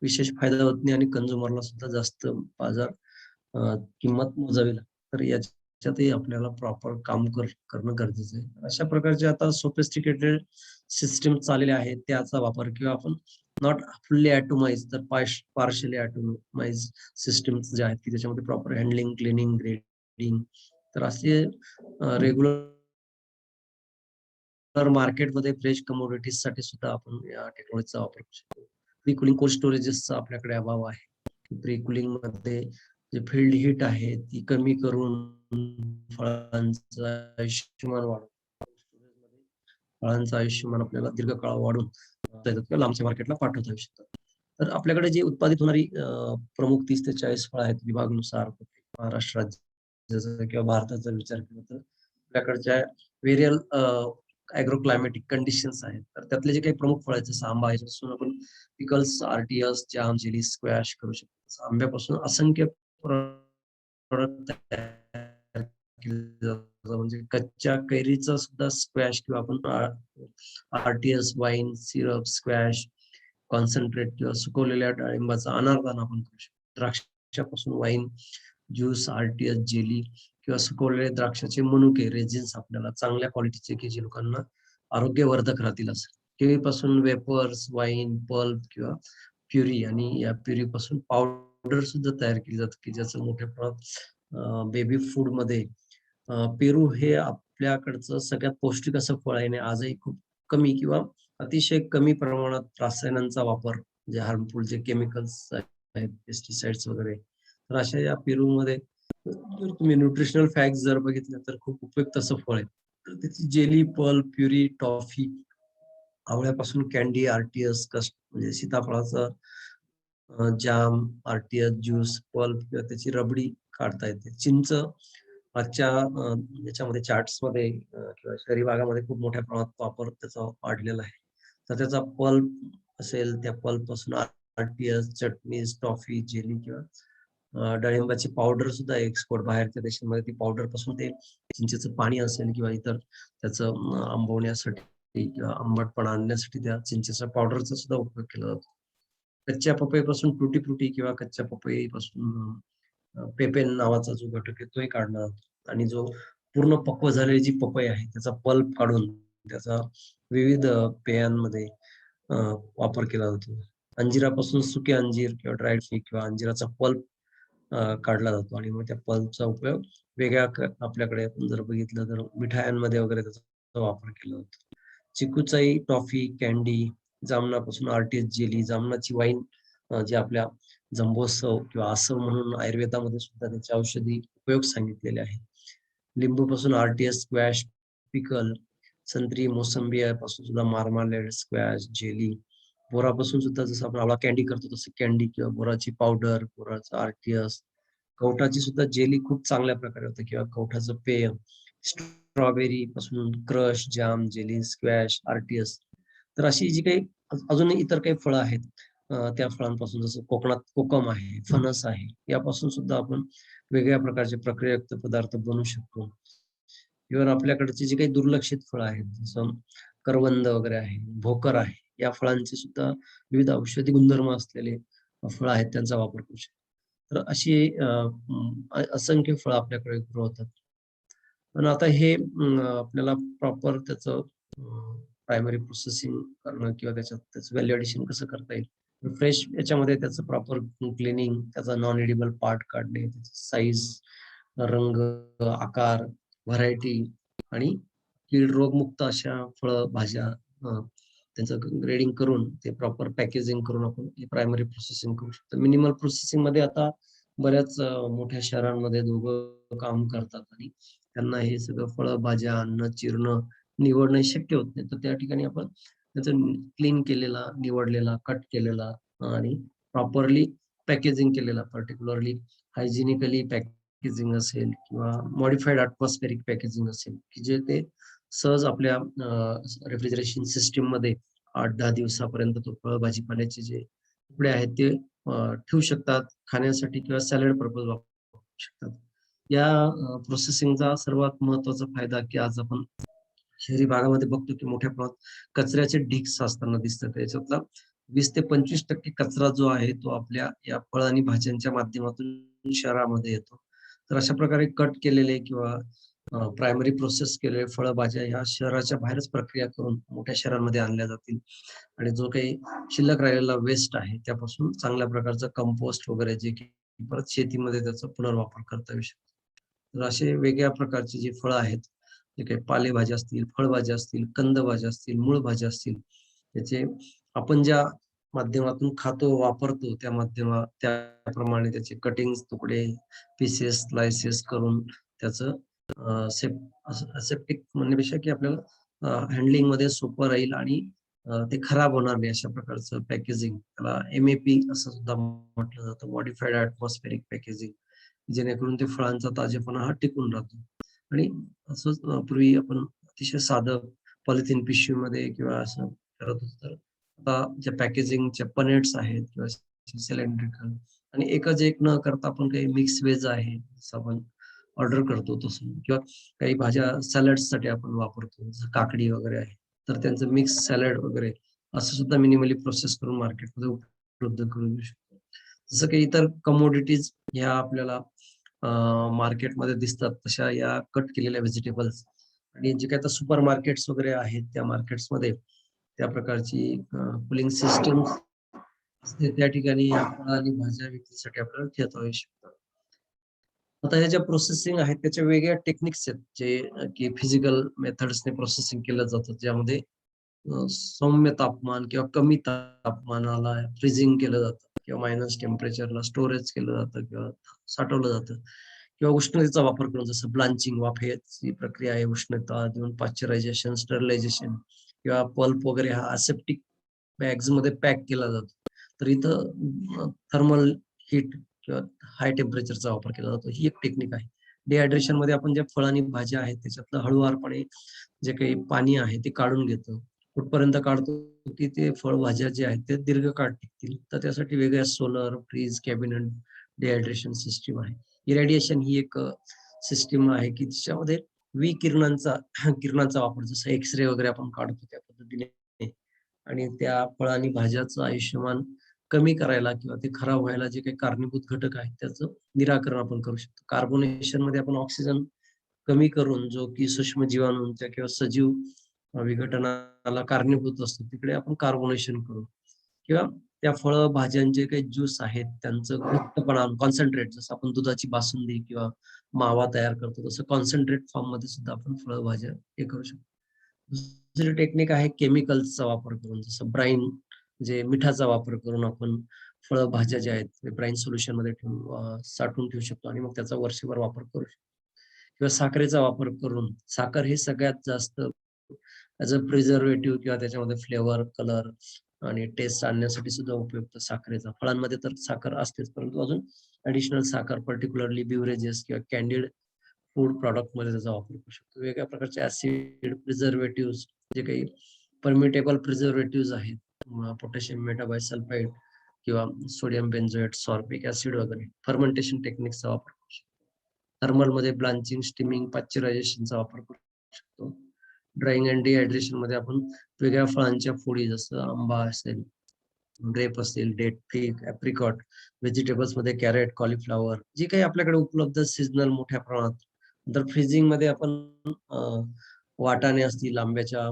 विशेष फायदा होत नाही आणि कन्झ्युमरला सुद्धा जास्त बाजार किंमत मोजावी लागते. तर याच्यातही आपल्याला प्रॉपर काम करणं गरजेचं आहे. अशा प्रकारचे आता सोफिस्टिकेटेड सिस्टम आलेल्या आहेत. त्याचा वापर किंवा आपण नॉट फुल्ली ॲटोमाइज्ड तर पार्शियली ॲटोमाइज्ड सिस्टम्स ज्या आहेत, की त्याच्यामध्ये प्रॉपर हँडलिंग, क्लीनिंग, ग्रेडिंग तर असे रेग्युलर मार्केटमध्ये फ्रेश कमोडिटीजसाठी सुद्धा आपण या टेक्नॉलॉजीचा वापर करू शकतो. प्री कूलिंग कोल्ड स्टोरेजेसचा आपल्याकडे अभाव आहे. प्री कूलिंगमध्ये जे फील्ड हीट आहे ती कमी करून फळांचं आयुष्यमान वाढवतो. स्टोरेजमध्ये फळांचं आयुष्यमान आपल्याला दीर्घकाळ वाढवून किंवा लांबच्या मार्केटला पाठवता येऊ शकतं. तर आपल्याकडे जी उत्पादित होणारी प्रमुख 30 ते 40 फळं आहेत विभागानुसार महाराष्ट्र राज्याचा किंवा भारताचा विचार केला तर आपल्याकडच्या व्हेरियल ॲग्रो क्लायमॅटिक कंडिशन्स आहेत. तर त्यातले जे काही प्रमुख फळं आहेत जसं आंबा आहे, याच्यापासून आपण पिकल्स, आरटीएस, जाम, जेली, स्क्वॅश करू शकतो. तसं आंब्यापासून असंख्य प्रॉडक्ट तयार केले जातात. म्हणजे कच्च्या कैरीचा सुद्धा स्क्वॅश किंवा आपण RTS, wine, syrup, squash, concentrate किंवा सुकवलेल्या डाळिंबाचा अनारदाना आपण करू शकतो. द्राक्षापासून वाईन, ज्यूस, आरटीएस, जेली किंवा सुकवलेले द्राक्षाचे मनुके, रेझिन्स आपल्याला चांगल्या क्वालिटीचे की जे लोकांना आरोग्यवर्धक राहतील असं. केळीपासून वेफर्स, वाईन, पल्प किंवा प्युरी आणि या प्युरीपासून पावडर सुद्धा तयार केली जाते, की ज्याचं मोठ्या प्रमाणात बेबी फूडमध्ये पेरू हे आपल्याकडचं सगळ्यात पौष्टिक असं फळ आहे आणि आजही खूप कमी किंवा अतिशय कमी प्रमाणात रसायनांचा वापर, जे हार्मफुल जे केमिकल्स आहेत, पेस्टिसाइड्स वगैरे. तर अशा या पेरूमध्ये जर तुम्ही न्यूट्रिशनल फॅक्ट्स जर बघितले तर खूप उपयुक्त असं फळ आहे. तर त्याची जेली, पल्प, प्युरी, टॉफी, आवळ्यापासून कँडी, आरटीएस, म्हणजे सीताफळाचा जाम, आरटीएस ज्यूस, पल्प किंवा त्याची रबडी काढता येते. चिंच आजच्या याच्यामध्ये चार्ट्समध्ये किंवा शहरी भागामध्ये खूप मोठ्या प्रमाणात वापर त्याचा वाढलेला आहे. तर त्याचा पल्प असेल, त्या पल्पपासून आरटीएस, चटणीज, टॉफी, जेली किंवा डाळिंबाची पावडर सुद्धा एक्सपोर्ट बाहेरच्या देशांमध्ये ती पावडर पासून ते चिंचेचं पाणी असेल किंवा इतर त्याचं आंबवण्यासाठी किंवा आंबटपणा आणण्यासाठी त्या चिंचेच्या पावडरचा सुद्धा उपयोग केला जातो. कच्च्या पपईपासून टुटी फ्रुटी किंवा कच्च्या पपईपासून पेपेन नावाचा जो घटक आहे तोही काढला जातो आणि जो पूर्ण पक्व झालेली जी पपई आहे त्याचा पल्प काढून त्याचा विविध पेयांमध्ये वापर केला जातो. अंजिरापासून सुके अंजीर किंवा ड्रायड फिग किंवा अंजिराचा पल्प काढला जातो आणि मग त्या पल्पचा उपयोग वेगळ्या आपल्याकडे आपण जर बघितलं तर मिठायांमध्ये वगैरे त्याचा वापर केला जातो. चिकूचाई, टॉफी, कँडी, जामनापासून आरटीएस जेली, जामनाची वाईन जी आपल्या जंबोत्सव किंवा आसव म्हणून आयुर्वेदामध्ये सुद्धा त्याचे औषधी उपयोग सांगितलेले आहेत. लिंबूपासून आरटीएस, स्क्वॅश, पिकल, संत्री, मोसंबी यापासून सुद्धा मार्मालेड, स्क्वॅश, जेली, बोरापासून सुद्धा जसं आपण आवळा कँडी करतो तसं कँडी किंवा बोराची पावडर, बोराचा आरटीएस, कवठाची सुद्धा जेली खूप चांगल्या प्रकारे होते किंवा कवठाचं पेय, स्ट्रॉबेरी पासून क्रश, जाम, जेली, स्क्वॅश, आरटीएस. तर अशी जी काही अजूनही इतर काही फळं आहेत त्या फळांपासून जसं कोकणात कोकम आहे, फणस आहे, यापासून सुद्धा आपण वेगळ्या प्रकारचे प्रक्रियायुक्त पदार्थ बनवू शकतो. इव्हन आपल्याकडची जी काही दुर्लक्षित फळं आहेत, जसं करवंद वगैरे आहे, भोकर आहे, या फळांचे सुद्धा विविध औषधी गुणधर्म असलेले फळं आहेत, त्यांचा वापर करू शकतो. तर अशी असंख्य फळं आपल्याकडे ग्रो होतात. पण आता हे आपल्याला प्रॉपर त्याचं प्रायमरी प्रोसेसिंग करणं किंवा त्याचं व्हॅल्यू एडिशन कसं करता येईल. फ्रेश याच्यामध्ये त्याचं प्रॉपर क्लिनिंग, त्याचा नॉन एडिबल पार्ट काढणे, त्याची साईज, रंग, आकार, व्हरायटी आणि कीड रोगमुक्त अशा फळं, भाज्या त्यांचं ग्रेडिंग करून ते प्रॉपर पॅकेजिंग करून आपण प्रायमरी प्रोसेसिंग करू शकतो. मिनिमल प्रोसेसिंगमध्ये आता बऱ्याच मोठ्या शहरांमध्ये दोघं काम करतात आणि त्यांना हे सगळं फळं, भाज्या अन्न चिरणं, निवडणं शक्य होत नाही. तर त्या ठिकाणी आपण त्याचं क्लीन केलेला, निवडलेला, कट केलेला आणि प्रॉपरली पॅकेजिंग केलेला, पर्टिक्युलरली हायजिनिकली पॅकेजिंग असेल किंवा मॉडिफाईड एटमॉस्फेरिक पॅकेजिंग असेल, की जे ते सहज आपल्या रेफ्रिजरेशन सिस्टममध्ये 8-10 दिवसापर्यंत तो भाजीपाल्याचे जे तुकडे आहेत ते ठेवू शकतात. खाण्यासाठी किंवा सॅलड पर्पज वापरू शकतात. या प्रोसेसिंगचा सर्वात महत्त्वाचा फायदा, की आज आपण शहरी भागामध्ये बघतो, की मोठ्या प्रमाणात कचऱ्याचे ढीग साचताना दिसतात. त्याच्यातला 20% ते 25% कचरा जो आहे, तो आपल्या या फळ आणि भाज्यांच्या माध्यमातून शहरामध्ये येतो. तर अशा प्रकारे कट केलेले किंवा प्रायमरी प्रोसेस केलेले फळभाज्या ह्या शहराच्या बाहेरच प्रक्रिया करून मोठ्या शहरांमध्ये आणल्या जातील आणि जो काही शिल्लक राहिलेला वेस्ट आहे, त्यापासून चांगल्या प्रकारचं कंपोस्ट वगैरे जे की परत शेतीमध्ये त्याचा पुनर्वापर करता येऊ शकतो. तर असे वेगळ्या प्रकारची जी फळं आहेत, जे काही पालेभाज्या असतील, फळभाज्या असतील, कंदभाज्या असतील, मूळ भाज्या असतील, त्याचे आपण ज्या माध्यमातून खातो, वापरतो त्याप्रमाणे त्याचे कटिंग्स, तुकडे, पीसेस, स्लाइसेस करून त्याचं सेप्टिक म्हणण्यापेक्षा की आपल्याला हँडलिंगमध्ये सोपं राहील आणि ते खराब होणार नाही अशा प्रकारचं पॅकेजिंग. त्याला एम-ए-पी असं सुद्धा म्हटलं जातं, मॉडिफाईड एटमॉस्फेरिक पॅकेजिंग. जेणेकरून ते फळांचा ताजेपणा हा टिकून राहतो. आणि असंच पूर्वी आपण अतिशय साधं पॉलिथिन पिशवीमध्ये किंवा असं करत होतो. तर आता ज्या पॅकेजिंगच्या पनेट्स आहेत किंवा सिलेंड्रिकल आणि एकच एक न करता आपण काही मिक्स वेज आहे, जसं आपण ऑर्डर करतो तसं किंवा काही भाज्या सॅलड्ससाठी आपण वापरतो, जसं काकडी वगैरे आहे. तर त्यांचं मिक्स सॅलड वगैरे असं सुद्धा मिनिमली प्रोसेस करून मार्केटमध्ये उपलब्ध करून देऊ शकतो. जसं काही इतर कमोडिटीज ह्या आपल्याला मार्केटमध्ये दिसतात, तशा या कट केलेल्या व्हेजिटेबल्स आणि जे काही आता सुपर मार्केट्स वगैरे आहेत, त्या मार्केट्समध्ये त्या प्रकारची कूलिंग सिस्टम असते. त्या ठिकाणी या फळं आणि भाज्या विक्रीसाठी आपल्याला ठेवता येऊ शकतात. आता ह्या ज्या प्रोसेसिंग आहेत, त्याच्या वेगळ्या टेक्निक्स आहेत, जे की फिजिकल मेथड्सने प्रोसेसिंग केलं जातं. ज्यामध्ये सौम्य तापमान किंवा कमी तापमानाला फ्रीझिंग केलं जातं किंवा मायनस टेम्परेचरला स्टोरेज केलं जातं किंवा साठवलं जातं किंवा उष्णतेचा वापर करून जसं ब्लांचिंग वाफेची प्रक्रिया आहे, उष्णता देऊन पाश्चरायझेशन, स्टरलायझेशन किंवा पल्प वगैरे हा असेप्टिक बॅग्समध्ये पॅक केला जातो. तर इथं थर्मल हीट किंवा हाय टेम्परेचरचा वापर केला जातो. ही एक टेक्निक आहे. डिहायड्रेशनमध्ये आपण ज्या फळ आणि भाज्या आहेत, त्याच्यातलं हळुवारपणे जे काही पाणी आहे ते काढून घेतो. कुठपर्यंत काढतो, की ते फळभाज्या जे आहेत ते दीर्घकाळ टिकतील. तर त्यासाठी वेगळ्या solar, fridge, cabinet, dehydration system आहे. इरॅडिएशन ही एक सिस्टम आहे, की ज्याच्यामध्ये विकिरणांचा किरणांचा वापर जसं एक्स-रे वगैरे आपण काढतो त्या पद्धतीने आणि त्या फळ आणि भाज्याचं आयुष्यमान कमी करायला किंवा ते खराब व्हायला जे काही कारणीभूत घटक आहेत, त्याचं निराकरण आपण करू शकतो. कार्बोनेशनमध्ये आपण ऑक्सिजन कमी करून जो की सूक्ष्म जीवाणूंच्या किंवा सजीव विघटनाला कारणीभूत असतो, तिकडे आपण कार्बोनेशन करू किंवा त्या फळं, भाज्यांचे काही ज्यूस आहेत, त्यांचं घट्टपणा कॉन्सन्ट्रेट जसं आपण दुधाची बासुंदी किंवा मावा तयार करतो, तसं कॉन्सन्ट्रेट फॉर्ममध्ये सुद्धा आपण फळं, भाज्या हे करू शकतो. दुसरी टेक्निक आहे केमिकल्सचा वापर करून, जसं ब्राईन म्हणजे मिठाचा वापर करून आपण फळं, भाज्या ज्या आहेत, ते ब्राईन सोल्युशनमध्ये ठेवून साठवून ठेवू शकतो आणि मग त्याचा वर्षभर वापर करू शकतो. किंवा साखरेचा वापर करून साखर हे सगळ्यात जास्त ॲज अ प्रिझर्व्हेटिव्ह किंवा त्याच्यामध्ये फ्लेवर, कलर आणि टेस्ट आणण्यासाठी सुद्धा उपयुक्त साखरेचा. फळांमध्ये तर साखर असतेच, परंतु अजून ॲडिशनल साखर पर्टिक्युलरली बिव्हरेजेस किंवा कॅन्डीड फूड प्रॉडक्टमध्ये त्याचा वापर करू शकतो. वेगवेगळ्या प्रकारचे ॲसिड, प्रिझर्व्हेटिव्हज जे काही परमिटेबल प्रिझर्व्हेटिव्हज आहेत, पोटॅशियम मेटाबायसल्फाइड किंवा सोडियम बेन्झोएट, सॉर्बिक ॲसिड वगैरे फर्मेंटेशन टेक्निक्सचा वापर करू शकतो. थर्मलमध्ये ब्लांचिंग, स्टीमिंग, पाश्चरायझेशनचा वापर करू शकतो. ड्रायिंग अँड डिहायड्रेशनमध्ये आपण वेगळ्या फळांच्या फोडी जसं आंबा असेल, ग्रेप असतील, डेट, फिग, एप्रिकॉट, व्हेजिटेबल्समध्ये कॅरट, कॉलीफ्लॉवर जे काही आपल्याकडे उपलब्ध सीझनल मोठ्या प्रमाणात तर फ्रीजिंग मध्ये आपण वाटाणे असतील, आंब्याच्या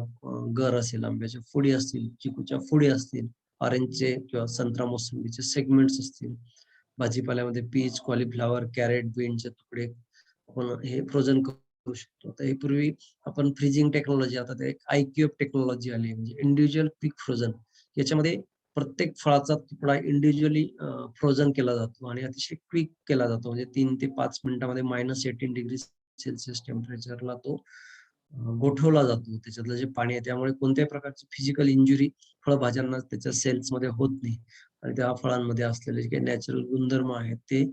गर असेल, आंब्याच्या फोडी असतील, चिकूच्या फोडी असतील, ऑरेंजचे किंवा संत्रा मोसंबीचे सेगमेंट्स असतील, भाजीपाल्यामध्ये पीच, कॉलीफ्लॉवर, कॅरेट, बीनचे तुकडे आपण हे फ्रोझन करू शकतो. तर हे पूर्वी आपण फ्रीजिंग टेक्नॉलॉजी, आता ते एक IQF टेक्नॉलॉजी आली आहे, म्हणजे इंडिव्हिज्युअल क्विक फ्रोझन. याच्यामध्ये प्रत्येक फळाचा तुकडा इंडिव्हिज्युअली फ्रोझन केला जातो आणि अतिशय क्विक केला जातो. म्हणजे 3 ते 5 मिनिटामध्ये -18°C टेम्परेचरला तो गोठवला जातो. त्याच्यातलं जे पाणी आहे त्यामुळे कोणत्याही प्रकारची फिजिकल इंजुरी फळभाज्यांना त्याच्या सेल्समध्ये होत नाही आणि त्या फळांमध्ये असलेले जे काही नॅचरल गुणधर्म आहेत ते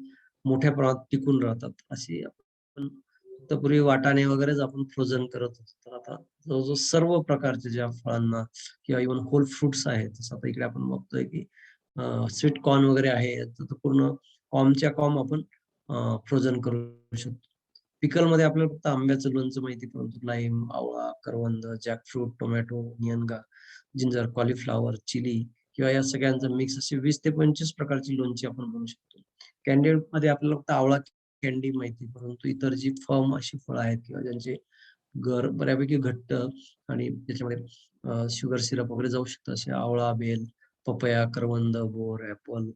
मोठ्या प्रमाणात टिकून राहतात. अशी आपण फक्त पूर्वी वाटाणे वगैरेच आपण फ्रोझन करत होतो. तर आता जवळजवळ सर्व प्रकारच्या ज्या फळांना किंवा इव्हन होल फ्रुट्स आहेत, जसं आता इकडे आपण बघतोय की स्वीट कॉर्न वगैरे आहे, तर तो पूर्ण कॉर्नच्या कॉर्न आपण फ्रोझन करू शकतो. पिकलमध्ये आपल्याला फक्त आंब्याचं लोणचं माहिती, परंतु लाईम, आवळा, करवंद, जॅकफ्रूट, टोमॅटो, नियनगा, जिंजर, कॉलीफ्लॉवर, चिली किंवा या सगळ्यांचं मिक्स अशी 20 ते 25 प्रकारची लोणची आपण बनवू शकतो. कॅन्डीमध्ये आपल्याला फक्त आवळा कॅन्डी माहिती, परंतु इतर जी फर्म अशी फळं आहेत किंवा ज्यांचे गर बऱ्यापैकी घट्ट आणि त्याच्यामध्ये शुगर सिरप वगैरे जाऊ शकतं, असे आवळा, बेल, पपया, करवंद, बोर, ॲपल,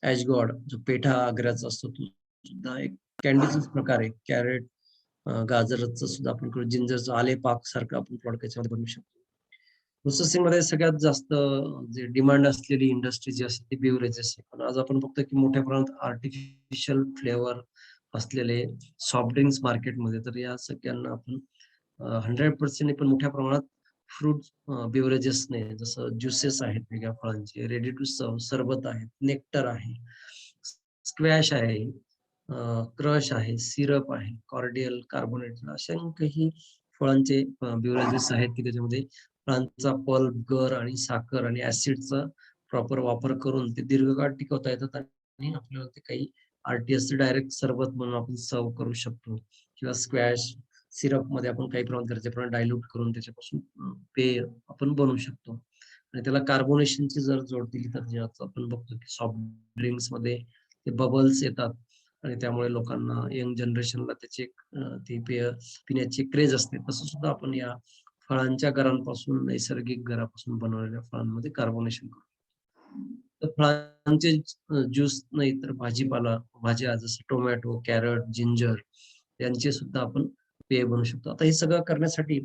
ॲशगॉड जो पेठा आग्र्याचा असतो तो सुद्धा एक कॅन्डीचाच प्रकार आहे. कॅरट, गाजराचं सुद्धा आपण करू, जिंजरचं आलेपाक सारखं आपण प्रॉडक्ट याच्यामध्ये बनवू शकतो. प्रोसेसिंगमध्ये सगळ्यात जास्त जे डिमांड असलेली इंडस्ट्री जी असते ती बिव्हरेजेस आहे. पण आज आपण बघतो की मोठ्या प्रमाणात आर्टिफिशियल फ्लेवर असलेले सॉफ्ट ड्रिंक्स मार्केटमध्ये, तर या सगळ्यांना आपण 100% पण मोठ्या प्रमाणात फ्रूट बिव्हरेजेसने, जसं ज्युसेस आहेत वेगळ्या फळांचे, रेडी टू सर्व्ह सरबत आहेत, नेक्टर आहे, स्क्वॅश आहे, क्रश आहे, सिरप आहे, कॉर्डियल, कार्बोनेट असंख्य फळांचे बिव्हरेजेस आहेत की त्याच्यामध्ये फळांचा पल्प, गर आणि साखर आणि ॲसिडचा प्रॉपर वापर करून ते दीर्घकाळ टिकवता येतात आणि आपल्याला ते काही आर-टी-एस डायरेक्ट सरबत म्हणून आपण सर्व्ह करू शकतो किंवा स्क्वॅश सिरपमध्ये आपण काही प्रमाणात गरजेप्रमाणे डायल्यूट करून त्याच्यापासून पेय आपण बनवू शकतो. आणि त्याला कार्बोनेशनची जर जोड दिली तर जे आता आपण बघतो की सॉफ्ट ड्रिंक्समध्ये ते बबल्स येतात आणि त्यामुळे लोकांना, यंग जनरेशनला त्याची एक ती पेय पिण्याची क्रेज असते. तसं सुद्धा आपण या फळांच्या गरांपासून, नैसर्गिक गरापासून बनवलेल्या फळांमध्ये कार्बोनेशन करू. तर फळांचे ज्यूस नाही तर भाजीपाला, भाज्या जसं टोमॅटो, कॅरट, जिंजर यांचे सुद्धा आपण पेय बनवू शकतो. आता हे सगळं करण्यासाठी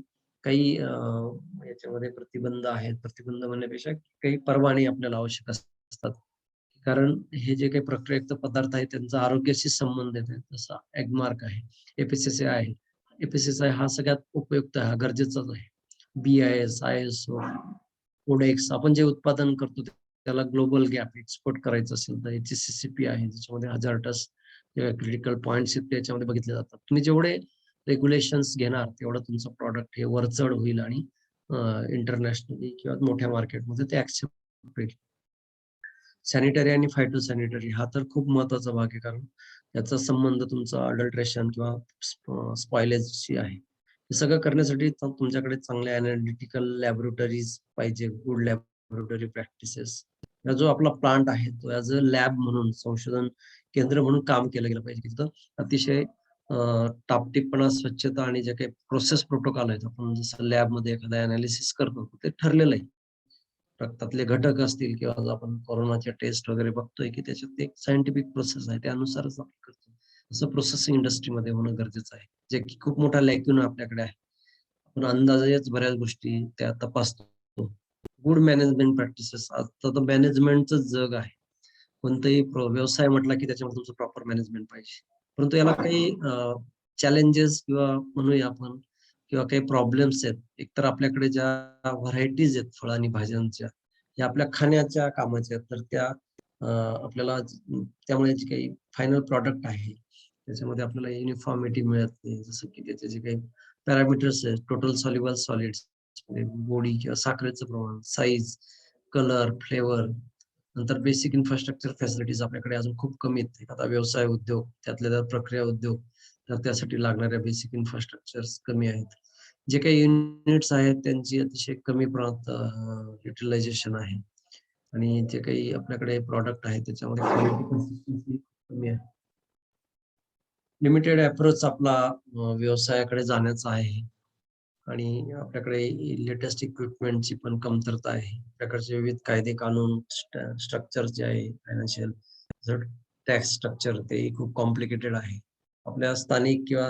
काही याच्यामध्ये प्रतिबंध आहेत. प्रतिबंध म्हणण्यापेक्षा काही परवाने आपल्याला आवश्यक असतात. कारण हे जे काही प्रक्रियायुक्त पदार्थ आहेत त्यांचा आरोग्याशी संबंधित आहे. जसा एगमार्क आहे, एफ-एस-एस-आय आहे. एफ-एस-एस-आय हा सगळ्यात उपयुक्त आहे, हा गरजेचाच आहे. BIS, ISO, कोडेक्स आपण जे उत्पादन करतो त्याला ग्लोबल गॅप एक्सपोर्ट करायचं असेल तर HACCP आहे, ज्याच्यामध्ये हजार्डस क्रिटिकल पॉइंट्स आहेत त्याच्यामध्ये बघितले जातात. तुम्ही जेवढे रेग्युलेशन्स घेणार तेवढं तुमचं प्रॉडक्ट हे वरचढ होईल आणि इंटरनॅशनली किंवा मोठ्या मार्केटमध्ये ते ऍक्सेप्ट होईल. सॅनिटरी आणि फायटो सॅनिटरी हा तर खूप महत्वाचा भाग आहे, कारण याचा संबंध तुमचा अडल्ट्रेशन किंवा स्पॉइलेजशी आहे. हे सगळं करण्यासाठी तुमच्याकडे चांगल्या एनालिटिकल लॅबोरेटरीज पाहिजे, गुड लॅबोरेटरी प्रॅक्टिसेस. हा जो आपला प्लांट आहे तो ॲज अ लॅब म्हणून, संशोधन केंद्र म्हणून काम केलं गेलं पाहिजे. तिथं अतिशय टापटीपणा, स्वच्छता आणि जे काही प्रोसेस प्रोटोकॉल आहेत, आपण जसं लॅबमध्ये एखादा एनालिसिस करतो ते ठरलेलं आहे. रक्तातले घटक असतील किंवा आज आपण कोरोनाच्या टेस्ट वगैरे बघतोय, की त्याच्यात एक सायंटिफिक प्रोसेस आहे. त्यानुसारच आपण करतो. तसं प्रोसेसिंग इंडस्ट्रीमध्ये होणं गरजेचं आहे. जे की खूप मोठा लॅक्यून आपल्याकडे आहे. आपण अंदाजेच बऱ्याच गोष्टी त्या तपासतो. गुड मॅनेजमेंट प्रॅक्टिसेस, आता तर मॅनेजमेंटचं जग आहे. कोणताही व्यवसाय म्हटला, की त्याच्यामध्ये तुमचं प्रॉपर मॅनेजमेंट पाहिजे. परंतु याला काही चॅलेंजेस किंवा म्हणूया आपण किंवा काही प्रॉब्लेम्स आहेत. एकतर आपल्याकडे ज्या व्हरायटीज आहेत फळ आणि भाज्यांच्या, या आपल्या खाण्याच्या कामाच्या आहेत. तर त्या आपल्याला त्यामुळे जे काही फायनल प्रॉडक्ट आहे, त्याच्यामध्ये आपल्याला युनिफॉर्मिटी मिळत नाही. जसं की त्याचे जे काही पॅरामीटर्स आहेत, टोटल सॉल्युबल सॉलिड्स, गोडी किंवा साखरेचं प्रमाण, साईज, कलर, फ्लेवर, नंतर बेसिक इन्फ्रास्ट्रक्चर फॅसिलिटीज आपल्याकडे अजून खूप कमी आहेत. आता व्यवसाय उद्योग, त्यातल्या त्यात प्रक्रिया उद्योग, तर त्यासाठी लागणाऱ्या बेसिक इन्फ्रास्ट्रक्चर्स कमी आहेत. जे काही युनिट्स आहेत त्यांची अतिशय कमी प्रमाणात युटिलायझेशन आहे आणि जे काही आपल्याकडे प्रॉडक्ट आहे त्याच्यामध्ये क्वालिटी कन्सिस्टन्सी कमी आहे. लिमिटेड अप्रोच आपला व्यवसायाकडे जाण्याचा आहे आणि आपल्याकडे लेटेस्ट इक्विपमेंटची पण कमतरता आहे. आपल्याकडचे विविध कायदे कानून स्ट्रक्चर जे आहे फायनान्शियल टॅक्स स्ट्रक्चर ते खूप कॉम्प्लिकेटेड आहे. आपल्या स्थानिक किंवा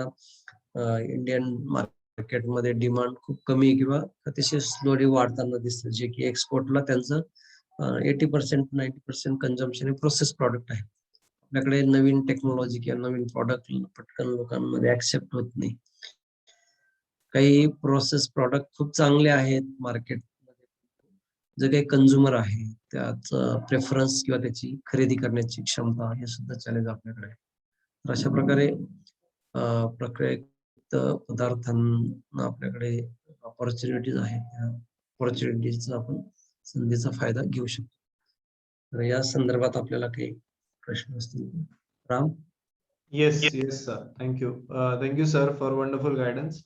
इंडियन मार्केटमध्ये डिमांड खूप कमी किंवा अतिशय स्लोली वाढताना दिसतं, जे की एक्सपोर्टला त्यांचं 80% 90% कन्झम्पशन हे प्रोसेस प्रॉडक्ट आहे. आपल्याकडे नवीन टेक्नॉलॉजी किंवा नवीन प्रॉडक्ट पटकन लोकांमध्ये ऍक्सेप्ट होत नाही. काही प्रोसेस प्रॉडक्ट खूप चांगले आहेत मार्केटमध्ये. जे काही कंझ्युमर आहे त्याचं प्रेफरन्स किंवा त्याची खरेदी करण्याची क्षमता हे सुद्धा चॅलेंज आपल्याकडे आहे. तर अशा प्रकारे प्रक्रियायुक्त पदार्थांना आपल्याकडे ऑपॉर्च्युनिटीज आहेत. त्या ऑपॉर्च्युनिटीजचा आपण संधीचा फायदा घेऊ शकतो. तर या संदर्भात आपल्याला काही प्रश्न असतील Ram? Yes sir, thank you. Thank you sir for wonderful guidance.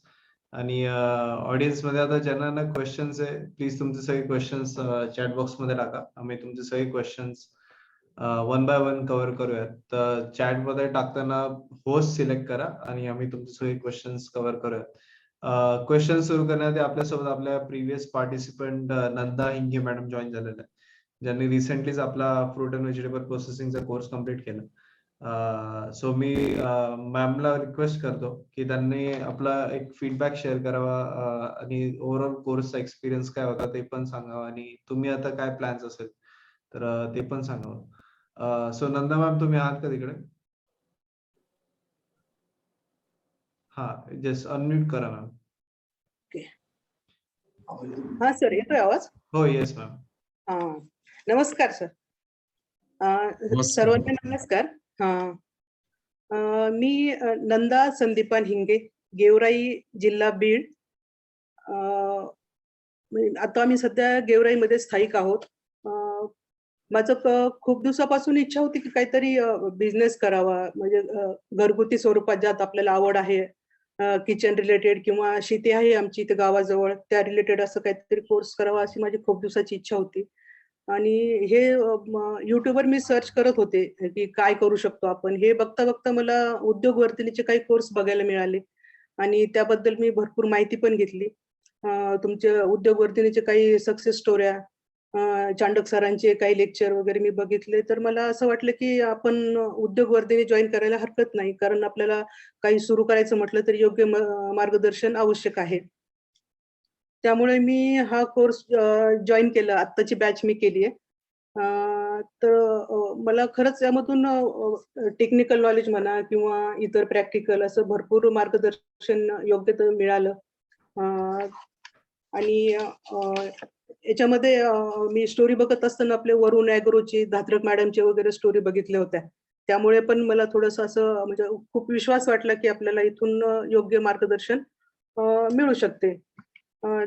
आणि ऑडियन्स मध्ये आता ज्यांना क्वेश्चन्स आहे, प्लीज तुमचे सगळे क्वेश्चन्स चॅट बॉक्स मध्ये टाका. आम्ही तुमचे सगळे questions one by one cover करूयात. तर चॅट मध्ये टाकताना होस्ट सिलेक्ट करा आणि आम्ही तुमचे सगळे क्वेश्चन्स कव्हर करूयात. क्वेश्चन सुरू करण्याआधी आपल्यासोबत आपल्या previous participant Nanda Hinge madam join झालेल्या आहेत, ज्यांनी रिसेंटलीच आपला फ्रूट अँड व्हेजिटेबल प्रोसेसिंगचा कोर्स कम्प्लीट केला. सो मी मॅमला रिक्वेस्ट करतो की त्यांनी आपला एक फीडबॅक शेअर करावा आणि ओव्हरऑल कोर्सचा एक्सपिरियन्स काय होता ते पण सांगावा आणि तुम्ही आता काय प्लॅन्स असेल तर ते पण सांगावं. सो नंदा मॅम, तुम्ही आहात का तिकडे? हा, जस्ट अनम्यूट करा मॅम. हा सर, येतोय आवाज? हो, येस मॅम. हा, नमस्कार सर. सर्वांना नमस्कार. मी नंदा संदीपान हिंगे, गेवराई, जिल्हा बीड. आता आम्ही सध्या गेवराईमध्ये स्थायिक आहोत. माझं खूप दिवसापासून इच्छा होती की काहीतरी बिझनेस करावा, म्हणजे घरगुती स्वरूपात, ज्यात आपल्याला आवड आहे, किचन रिलेटेड किंवा शेती आहे आमची इथे गावाजवळ, त्या रिलेटेड असं काहीतरी कोर्स करावा अशी माझी खूप दिवसाची इच्छा होती. आणि हे युट्यूबवर मी सर्च करत होते की काय करू शकतो आपण. हे बघता बघता मला उद्योगवर्धिनीचे काही कोर्स बघायला मिळाले आणि त्याबद्दल मी भरपूर माहिती पण घेतली. तुमच्या उद्योगवर्धिनीचे काही सक्सेस स्टोऱ्या, चांडक सरांचे काही लेक्चर वगैरे मी बघितले, तर मला असं वाटलं की आपण उद्योगवर्धिनी जॉईन करायला हरकत नाही, कारण आपल्याला काही सुरू करायचं म्हटलं तर योग्य मार्गदर्शन आवश्यक आहे. त्यामुळे मी हा कोर्स जॉईन केला. आत्ताची बॅच मी केली आहे. तर मला खरंच यामधून टेक्निकल नॉलेज म्हणा किंवा इतर प्रॅक्टिकल असं भरपूर मार्गदर्शन योग्य तर मिळालं. आणि याच्यामध्ये मी स्टोरी बघत असताना आपले वरुण ॲग्रोची, धात्रक मॅडमचे वगैरे स्टोरी बघितल्या होत्या. त्यामुळे पण मला थोडंसं असं म्हणजे खूप विश्वास वाटला की आपल्याला इथून योग्य मार्गदर्शन मिळू शकते.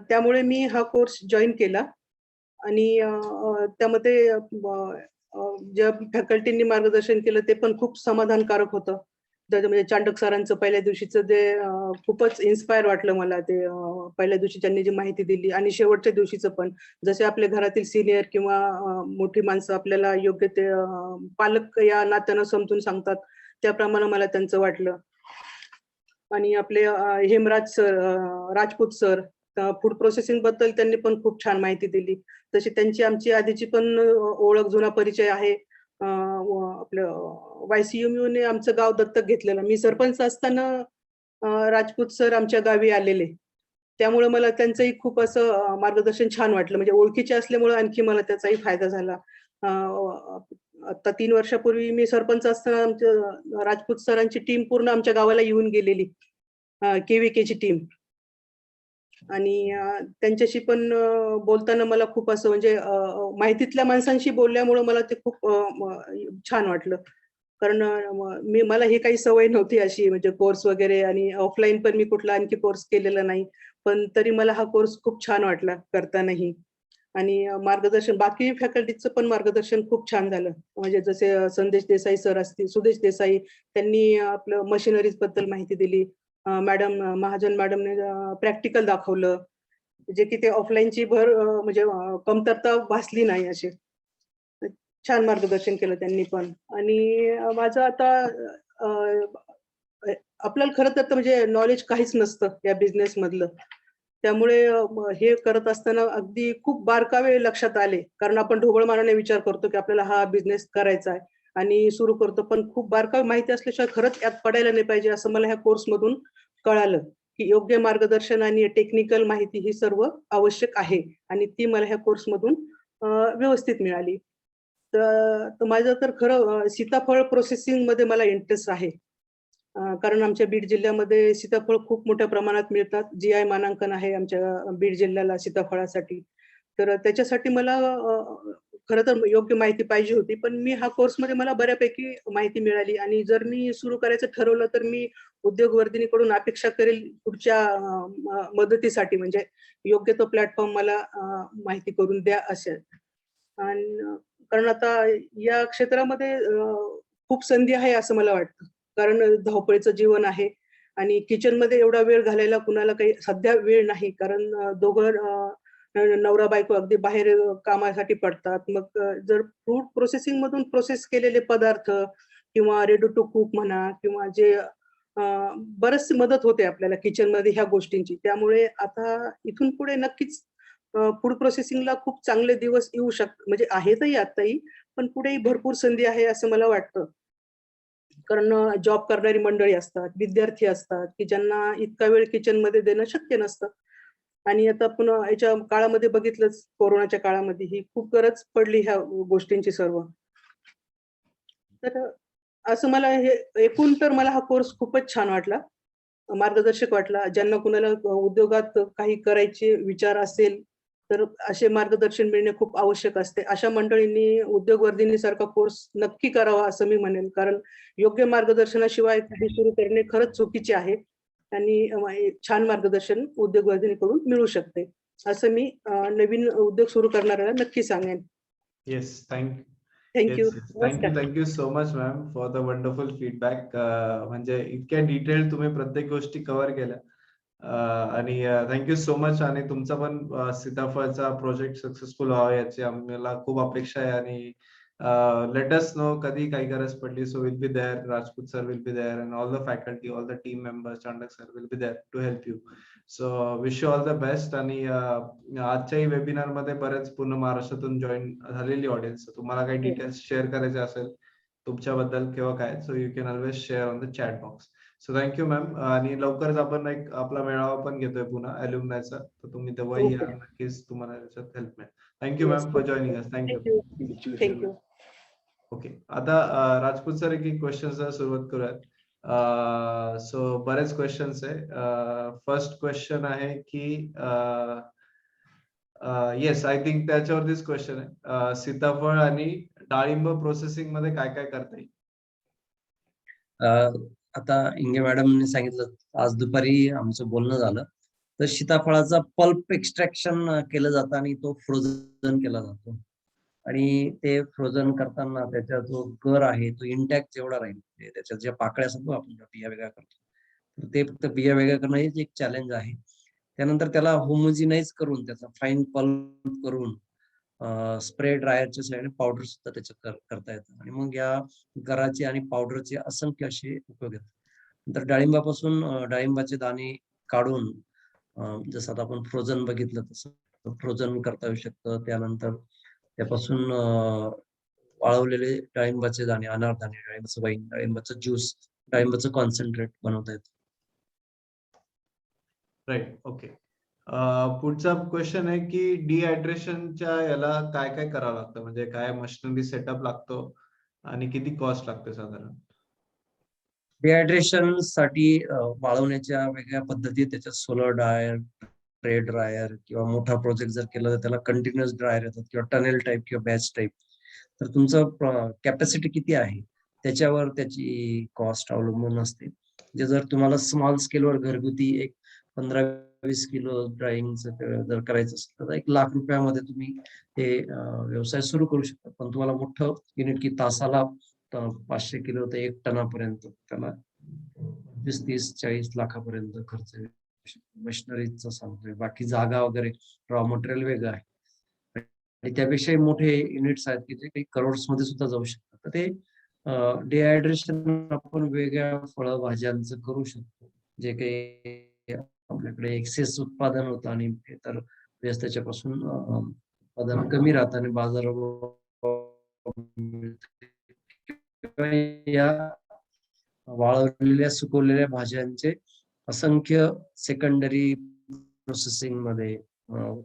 त्यामुळे मी हा कोर्स जॉईन केला आणि त्यामध्ये ज्या फॅकल्टींनी मार्गदर्शन केलं ते पण खूप समाधानकारक होतं. म्हणजे चांडक सरांचं पहिल्या दिवशीचं ते खूपच इन्स्पायर वाटलं मला. ते पहिल्या दिवशी त्यांनी जी माहिती दिली आणि शेवटच्या दिवशीचं पण, जसे आपल्या घरातील सिनियर किंवा मोठी माणसं आपल्याला योग्य ते पालक या नात्यानं समजून सांगतात, त्याप्रमाणे मला त्यांचं वाटलं. आणि आपले Hemraj sir, Rajput sir, food processing बद्दल त्यांनी पण खूप छान माहिती दिली. तशी त्यांची आमची आधीची पण ओळख, जुना परिचय आहे. आपलं YCMU आमचं गाव दत्तक घेतलेलं. मी सरपंच असताना राजपूत सर आमच्या गावी आलेले. त्यामुळे मला त्यांचंही खूप असं मार्गदर्शन छान वाटलं. म्हणजे ओळखीचे असल्यामुळे आणखी मला त्याचाही फायदा झाला. आता 3 वर्षापूर्वी मी सरपंच असताना आमच्या राजपूत सरांची टीम पूर्ण आमच्या गावाला येऊन गेलेली, KVKची टीम. आणि त्यांच्याशी पण बोलताना मला खूप असं म्हणजे माहितीतल्या माणसांशी बोलल्यामुळं मला ते खूप छान वाटलं. कारण मला ही काही सवय नव्हती अशी, म्हणजे कोर्स वगैरे, आणि ऑफलाईन पण मी कुठला आणखी कोर्स केलेला नाही. पण तरी मला हा कोर्स खूप छान वाटला करतानाही. आणि मार्गदर्शन बाकी फॅकल्टीचं पण मार्गदर्शन खूप छान झालं. म्हणजे जसे संदेश देसाई सर असतील, सुदेश देसाई, त्यांनी आपलं मशिनरीज बद्दल माहिती दिली. मॅडम महाजन मॅडमने प्रॅक्टिकल दाखवलं, जे की ते ऑफलाईनची म्हणजे कमतरता भासली नाही अशी. छान मार्गदर्शन केलं त्यांनी पण. आणि माझं आता आपल्याला खरं तर म्हणजे नॉलेज काहीच नसतं या बिझनेस मधलं. त्यामुळे हे करत असताना अगदी खूप बारकावे लक्षात आले. कारण आपण ढोबळमानाने विचार करतो, की आपल्याला हा बिझनेस करायचा आहे आणि सुरू करतो. पण खूप बारकावे माहिती असल्याशिवाय खरंच यात पडायला नाही पाहिजे असं मला ह्या कोर्समधून कळालं, की योग्य मार्गदर्शन आणि टेक्निकल माहिती ही सर्व आवश्यक आहे आणि ती मला ह्या कोर्समधून व्यवस्थित मिळाली. तर माझं तर खरं सीताफळ प्रोसेसिंगमध्ये मला इंटरेस्ट आहे. कारण आमच्या बीड जिल्ह्यामध्ये सीताफळ खूप मोठ्या प्रमाणात मिळतात. जी-आय मानांकन आहे आमच्या बीड जिल्ह्याला सीताफळासाठी. तर त्याच्यासाठी मला खरं तर योग्य माहिती पाहिजे होती. पण मी हा कोर्समध्ये मला बऱ्यापैकी माहिती मिळाली आणि जर मी सुरू करायचं ठरवलं, तर मी उद्योगवर्धिनीकडून अपेक्षा करेल पुढच्या मदतीसाठी म्हणजे योग्य तो प्लॅटफॉर्म मला माहिती करून द्या असे. आणि कारण आता या क्षेत्रामध्ये खूप संधी आहे असं मला वाटतं. कारण धावपळीचं जीवन आहे आणि किचनमध्ये एवढा वेळ घालायला कुणाला काही सध्या वेळ नाही. कारण दोघं नवरा-बायको अगदी बाहेर कामासाठी पडतात. मग जर फूड प्रोसेसिंगमधून प्रोसेस केलेले पदार्थ किंवा रेडी टू कुक म्हणा किंवा जे बरीचशी मदत होते आपल्याला किचनमध्ये ह्या गोष्टींची. त्यामुळे आता इथून पुढे नक्कीच फूड प्रोसेसिंगला खूप चांगले दिवस येऊ म्हणजे आहेतही आत्ताही, पण पुढेही भरपूर संधी आहे असं मला वाटतं. कारण जॉब करणारी मंडळी असतात, विद्यार्थी असतात, की ज्यांना इतका वेळ किचनमध्ये देणं शक्य नसतं. आणि आता पुन्हा याच्या काळामध्ये बघितलंच कोरोनाच्या काळामध्ये ही खूप गरज पडली ह्या गोष्टींची सर्व. तर असं मला हे एकूण तर मला हा कोर्स खूपच छान वाटला. मार्गदर्शक वाटला. ज्यांना कुणाला उद्योगात काही करायचे विचार असेल, तर असे मार्गदर्शन मिळणे खूप आवश्यक असते. अशा मंडळींनी उद्योगवर्धिनीसारखा कोर्स नक्की करावा असं मी म्हणेन. कारण योग्य मार्गदर्शनाशिवाय काही सुरू करणे खरंच चुकीचे आहे आणि एक छान मार्गदर्शन उद्योगवर्धिनीकडून मिळू शकते. असं मी नवीन उद्योग सुरू करणाऱ्याला नक्की सांगेन. Yes, thank thank yes, you. Yes. नमस्कार. Thank you so much ma'am for the wonderful feedback. म्हणजे इतक्या डिटेल तुम्ही प्रत्येक गोष्टी कव्हर केल्या. आणि थँक यू सो मच आणि तुमचा पण सीताफळचा प्रोजेक्ट सक्सेसफुल व्हावा याची आम्हाला खूप अपेक्षा आहे आणि लेट अस नो कधी काही गरज पडली so will be there. Rajput sir will be there and all the faculty, all the team members, Chandak sir will be there to help you. So wish you all the best. आणि आजच्याही webinar मध्ये बरेच पूर्ण महाराष्ट्रातून जॉईन झालेली audience. तुम्हाला काही details share करायचे असेल तुमच्याबद्दल किंवा काय, so you can always share on the chat box. So thank you ma'am. आणि लवकरच आपण एक आपला मेळावा पण घेतोय पुन्हा अल्युमनायचा, तर तुम्ही तेव्हाही या, ओके. नक्कीच तुम्हाला त्याच्यात हेल्प मिळेल. Thank you yes. Ma'am for joining us. Thank you. Thank you. Thank you. Okay, आता राजपूत सर एक क्वेश्चन सुरुवात करूयात. सो बरेच क्वेश्चन्स आहे. फर्स्ट क्वेश्चन आहे की येस, आय थिंक त्याच्यावरतीच क्वेश्चन आहे. सीताफळ आणि डाळिंब प्रोसेसिंग मध्ये काय काय करता येईल? आता इंगे मॅडमने सांगितलं, आज दुपारी आमचं बोलणं झालं, तर सीताफळाचा पल्प एक्स्ट्रॅक्शन केलं जातं आणि तो फ्रोझन केला जातो. आणि ते फ्रोझन करताना त्याचा जो गर आहे तो इंटॅक्ट जेवढा राहील, म्हणजे त्याच्यात ज्या पाकळ्या असतात ना, आपण ज्या बिया वेगळ्या करतो, तर ते फक्त बिया वेगळ्या करणं हेच एक चॅलेंज आहे. त्यानंतर त्याला होमोजिनाइज करून त्याचा फाईन पल्प करून स्प्रे ड्रायरच्या साहाय्याने पावडर सुद्धा त्याच्यात करता येतं आणि मग या गराचे आणि पावडरचे असंख्य असे उपयोग आहेत. नंतर डाळिंबापासून डाळिंबाचे दाणे काढून जसं आता आपण फ्रोझन बघितलं तसं फ्रोझन करता येऊ शकतं. त्यानंतर त्यापासून वाळवलेले डाळिंबाचे दाणे, अनारदाणे, डाळिंबाचं वाईन, डाळिंबाचं ज्यूस, डाळिंबाचं कॉन्सन्ट्रेट बनवता येतं. Right, okay. पुढचा क्वेश्चन आहे की डिहायड्रेशनच्या याला काय काय करावं लागतं, म्हणजे काय मशिनरी सेटअप लागतो आणि किती कॉस्ट लागते साधारण? डिहायड्रेशन साठी वाळवण्याच्या वेगळ्या पद्धती, त्याच्यात सोलर ड्रायर, ट्रे ड्रायर किंवा मोठा प्रोजेक्ट जर केला तर त्याला कंटिन्युअस ड्रायर येतात किंवा टनेल टाईप किंवा बॅच टाईप. तर तुमचं कॅपॅसिटी किती आहे त्याच्यावर त्याची कॉस्ट अवलंबून असते. म्हणजे जर तुम्हाला स्मॉल स्केलवर घरगुती एक 15-20 किलो ड्रायिंगचं जर करायचं असेल तर 1 लाख रुपयामध्ये तुम्ही ते व्यवसाय सुरू करू शकता. पण तुम्हाला मोठं युनिट की तासाला 500 किलो ते 1 टनापर्यंत त्याला 20, 30, 40 लाखापर्यंत खर्च येऊ शकतो. मशिनरीजचा सांगतोय. बाकी जागा वगैरे, रॉ मटेरियल वेगळं आहे आणि त्यापेक्षाही मोठे युनिट्स आहेत की जे काही करोड्स मध्ये सुद्धा जाऊ शकतात. तर ते डिहायड्रेशन आपण वेगळ्या फळभाज्यांचं करू शकतो. जे काही आपल्याकडे एक्सेस उत्पादन होतं आणि तर वेळेस त्याच्यापासून उत्पादन कमी राहतं आणि बाजारात किंवा या वाळवलेल्या सुकवलेल्या भाज्यांचे असंख्य सेकंडरी प्रोसेसिंग मध्ये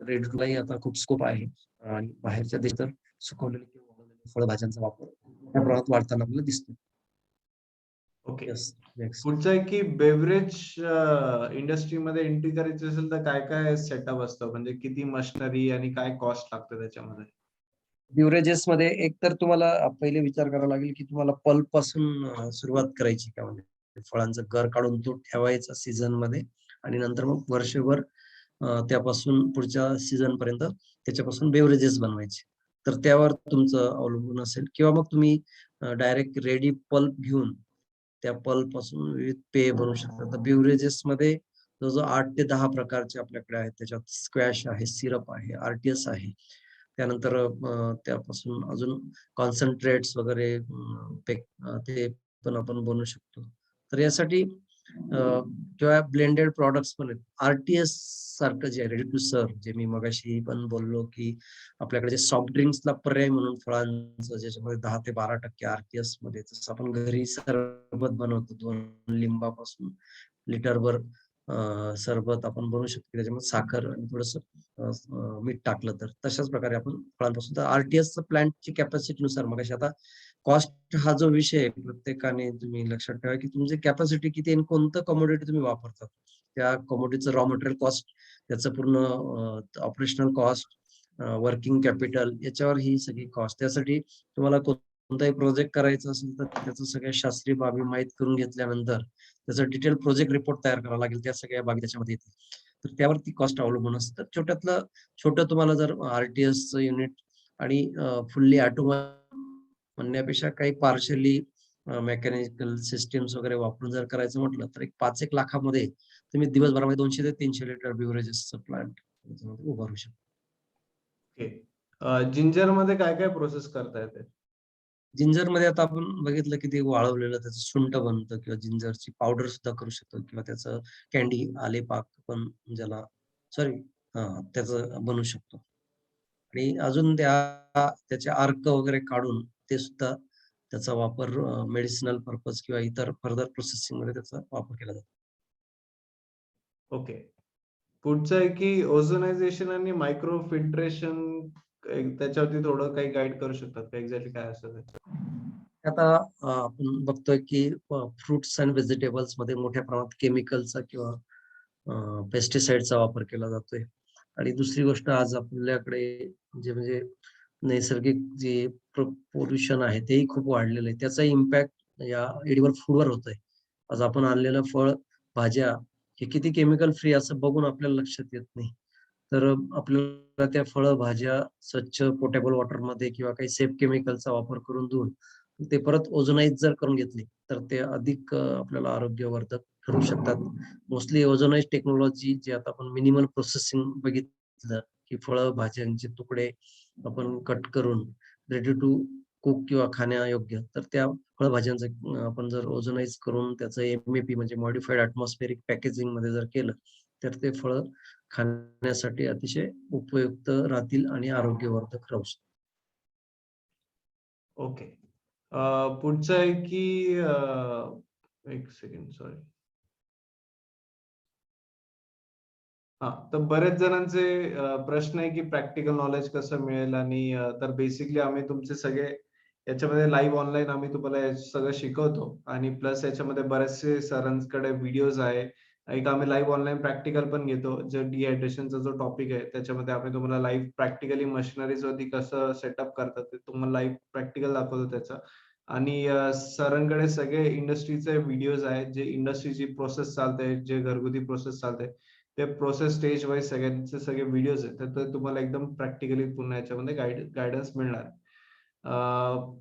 रेडी टू आता खूप स्कोप आहे आणि बाहेरच्या देशात सुकवलेल्या किंवा वाळवलेल्या फळभाज्यांचा वापर मोठ्या प्रमाणात वाढताना आपल्याला दिसतो. ओके. Yes, next. पुढचं आहे की बेव्हरेज इंडस्ट्रीमध्ये एंट्री करायची असेल तर काय काय सेटअप असतं, म्हणजे किती मशिनरी आणि काय कॉस्ट लागतं त्याच्यामध्ये? बिव्हरेजेस मध्ये एक तर तुम्हाला पहिले विचार करावा लागेल की तुम्हाला पल्प पासून सुरुवात करायची का, म्हणजे फळांचं गर काढून तो ठेवायचा सीझन मध्ये आणि नंतर मग वर्षभर त्यापासून पुढच्या सीझन पर्यंत त्याच्यापासून बेव्हरेजेस बनवायचे. तर त्यावर तुमचं अवलंबून असेल किंवा मग तुम्ही डायरेक्ट रेडी पल्प घेऊन त्या पल्प पासून विविध पेय बनवू शकता. तर बिव्हरेजेस मध्ये जवळजवळ 8 ते 10 प्रकारचे आपल्याकडे आहेत. त्याच्यात स्क्वॅश आहे, सिरप आहे, आरटीएस आहे. त्यानंतर त्यापासून अजून कॉन्सन्ट्रेट्स वगैरे ते पण आपण बनवू शकतो. तर यासाठी किंवा ब्लेंडेड प्रॉडक्ट्स पण आहेत. आरटीएस सारखं जे रेडी टू सर्व्ह, जे मी मगाशी पण बोललो की आपल्याकडे जे सॉफ्ट ड्रिंक्सला पर्याय म्हणून फळांचं ज्याच्यामध्ये 10 ते 12% आरटीएस मध्ये, जसं आपण घरी सरबत बनवतो 2 लिंबापासून लिटरभर सरबत आपण बनवू शकतो. त्याच्यामध्ये साखर आणि थोडंसं मीठ टाकलं तर तशाच प्रकारे आपण फळांपासून, तर आरटीएस प्लांटची कॅपॅसिटीनुसार मगाशी आता कॉस्ट हा जो विषय आहे, प्रत्येकाने तुम्ही लक्षात ठेवा की तुमची कॅपॅसिटी किती आणि कोणतं कमोडिटी तुम्ही वापरतात. त्या कमोडिटीचं रॉ मटेरियल कॉस्ट, त्याचं पूर्ण ऑपरेशनल कॉस्ट, वर्किंग कॅपिटल, याच्यावर ही सगळी कॉस्ट. त्यासाठी तुम्हाला कोणताही प्रोजेक्ट करायचा असेल तर त्याचं सगळ्या शास्त्रीय बाबी माहीत करून घेतल्यानंतर त्याचा डिटेल प्रोजेक्ट रिपोर्ट तयार करावा लागेल. त्या सगळ्या बाबी त्याच्यामध्ये येतील. तर त्यावर ती कॉस्ट अवलंबून असतं. छोट्यातलं छोटं तुम्हाला जर आरटीएसचं युनिट आणि फुल्ली ऑटोमॅटिक म्हणण्यापेक्षा काही पार्शली मेकॅनिकल सिस्टीम्स वगैरे वापरून जर करायचं म्हटलं तर एक 5-1 लाखामध्ये तुम्ही दिवसभरामध्ये 200 ते 300 लिटर बिव्हरेजेसचं प्लांट त्याच्यामध्ये उभारू शकता. ओके. जिंजर मध्ये काय काय प्रोसेस करता येते? जिंजर मध्ये आता आपण बघितलं की ते वाळवलेलं त्याचं सुंठ बनतं किंवा जिंजरची पावडर सुद्धा करू शकतो किंवा त्याचं कॅन्डी आलेपाक पण ज्याला सॉरी त्याचं बनवू शकतो. आणि अजून त्याचे अर्क वगैरे काढून ते सुद्धा त्याचा वापर मेडिसिनल पर्पज किंवा इतर फर्दर प्रोसेसिंग मध्ये त्याचा वापर केला जातो. ओके. पुढचं आहे की ओझोनायझेशन आणि मायक्रो फिल्ट्रेशन, त्याच्यावरती थोडं काही गाईड करू शकतात का, एक्झॅक्टली काय असतं ते? आता आपण बघतोय की फ्रुट्स अँड व्हेजिटेबल्स मध्ये मोठ्या प्रमाणात केमिकलचा किंवा पेस्टिसाइडचा वापर केला जातोय. आणि दुसरी गोष्ट, आज आपल्याकडे जे म्हणजे नैसर्गिक जे पोल्युशन आहे तेही खूप वाढलेलं आहे. त्याचा इम्पॅक्ट या एडिबल फूडवर होतोय. आज आपण आणलेलं फळ, भाज्या हे किती केमिकल फ्री असं बघून आपल्याला लक्षात येत नाही. तर आपल्याला त्या फळं, भाज्या स्वच्छ पोर्टेबल वॉटरमध्ये किंवा काही सेफ केमिकलचा वापर करून धुवून ते परत ओझोनाइज जर करून घेतले तर ते अधिक आपल्याला आरोग्यवर्धक ठरू शकतात. मोस्टली ओझोनाइज टेक्नॉलॉजी जे आता आपण मिनिमल प्रोसेसिंग बघितलं की फळं, भाज्यांचे तुकडे आपण कट करून रेडी टू कुक किंवा खाण्यायोग्य, तर त्या फळभाज्यांचं आपण जर ओझोनाइज करून त्याचं एमएपी म्हणजे मॉडिफाईड ॲटमॉस्फेरिक पॅकेजिंग मध्ये जर केलं तर ते फळं खाण्यासाठी अतिशय उपयुक्त राहतील आणि आरोग्यवर्धक राहू शकतात. ओके. पुढचं आहे की एक सेकंड, सॉरी. हा, तर बरेच जणांचे प्रश्न आहे की प्रॅक्टिकल नॉलेज कसं मिळेल, आणि तर बेसिकली आम्ही तुमचे सगळे याच्यामध्ये लाईव्ह ऑनलाईन आम्ही तुम्हाला हे सगळं शिकवतो, आणि प्लस याच्यामध्ये बरेचसे सरांकडे व्हिडिओज आहे. एक आम्ही लाईव्ह ऑनलाईन प्रॅक्टिकल पण घेतो, जो डिहायड्रेशनचा जो टॉपिक आहे त्याच्यामध्ये आम्ही तुम्हाला लाईव्ह प्रॅक्टिकली मशिनरीज वरती कसं सेटअप करतात ते तुम्हाला लाईव्ह प्रॅक्टिकल दाखवतो त्याचं. आणि सरांकडे सगळे इंडस्ट्रीचे व्हिडिओज आहेत, जे इंडस्ट्रीची प्रोसेस चालते, जे घरगुती प्रोसेस चालते, ते प्रोसेस स्टेज वाईज सगळ्यांचे सगळे व्हिडिओज आहेत, तर ते तुम्हाला एकदम प्रॅक्टिकली पुन्हा याच्यामध्ये गायडन्स मिळणार.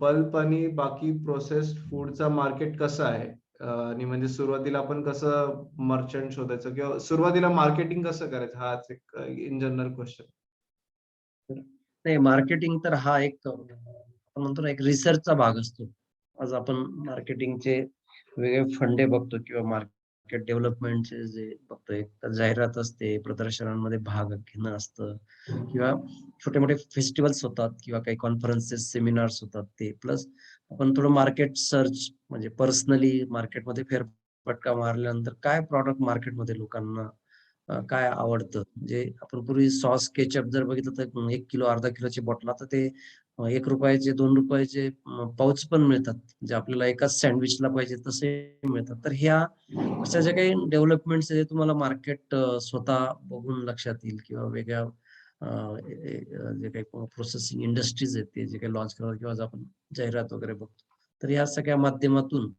पल्प आणि बाकी प्रोसेस्ड फूडचा मार्केट कसं आहे, आणि म्हणजे सुरुवातीला आपण कसं मर्चंट शोधायचं किंवा सुरुवातीला मार्केटिंग कसं करायचं, हाच एक इन जनरल क्वेश्चन. नाही, मार्केटिंग तर हा एक आपण म्हणतो ना, एक रिसर्चचा भाग असतो. आज आपण मार्केटिंगचे वेगळे फंडे बघतो किंवा मार्केट डेव्हलपमेंटचे जे बघतोय, तर जाहिरात असते, प्रदर्शनांमध्ये भाग घेणं असतं किंवा छोटे-मोठे फेस्टिव्हल्स होतात किंवा काही कॉन्फरन्सेस, सेमिनार्स होतात ते. प्लस आपण थोडं मार्केट सर्च म्हणजे पर्सनली मार्केटमध्ये फेरफटका मारल्यानंतर काय प्रॉडक्ट मार्केटमध्ये लोकांना काय आवडतं? म्हणजे आपण पूर्वी सॉस, केचअप जर बघितलं तर 1 किलो, अर्धा किलोची बॉटल आता ते ₹1 चे ₹2 पाउच पण मिळतात. जे आपल्याला एकाच सँडविचला पाहिजे तसे मिळतात. तर ह्या अशा ज्या काही डेव्हलपमेंट्स आहे, तुम्हाला मार्केट स्वतः बघून लक्षात येईल किंवा वेगळ्या जे काही प्रोसेसिंग इंडस्ट्रीज आहेत, ते जे काही लॉन्च करतात किंवा आज आपण जाहिरात वगैरे बघतो. तर या सगळ्या माध्यमातून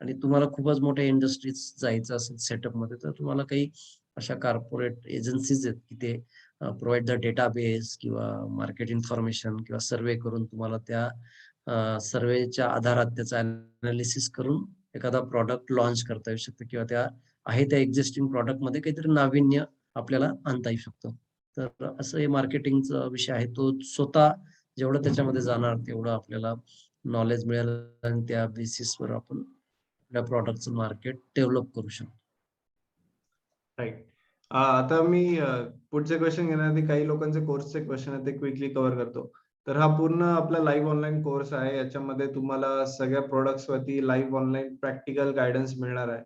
आणि तुम्हाला खूपच मोठ्या इंडस्ट्रीज जायचं असेल सेटअपमध्ये, तर तुम्हाला काही अशा कॉर्पोरेट एजन्सीज आहेत, की ते प्रोव्हाईड द डेटाबेस किंवा मार्केट इन्फॉर्मेशन किंवा सर्व्हे करून तुम्हाला त्या सर्व्हेच्या आधारात त्याचं एनालिसिस करून एखादा प्रॉडक्ट लॉन्च करता येऊ शकतं किंवा त्या त्या एक्झिस्टिंग प्रॉडक्टमध्ये काहीतरी नाविन्य आपल्याला आणता येऊ शकतं. तर असं हे मार्केटिंगचा विषय आहे. तो स्वतः जेवढं त्याच्यामध्ये जाणार तेवढं आपल्याला नॉलेज मिळेल आणि त्या बेसिसवर आपण आपल्या प्रॉडक्टचं मार्केट डेव्हलप करू शकतो. राईट. आता मी पुढचे क्वेश्चन घेणार आधी काही लोकांचे कोर्सचे क्वेश्चन आहेत ते क्विकली कव्हर करतो. तर हा पूर्ण आपला लाईव्ह ऑनलाईन कोर्स आहे. याच्यामध्ये तुम्हाला सगळ्या प्रॉडक्ट्स वरती लाईव्ह ऑनलाईन प्रॅक्टिकल गाईडन्स मिळणार आहे.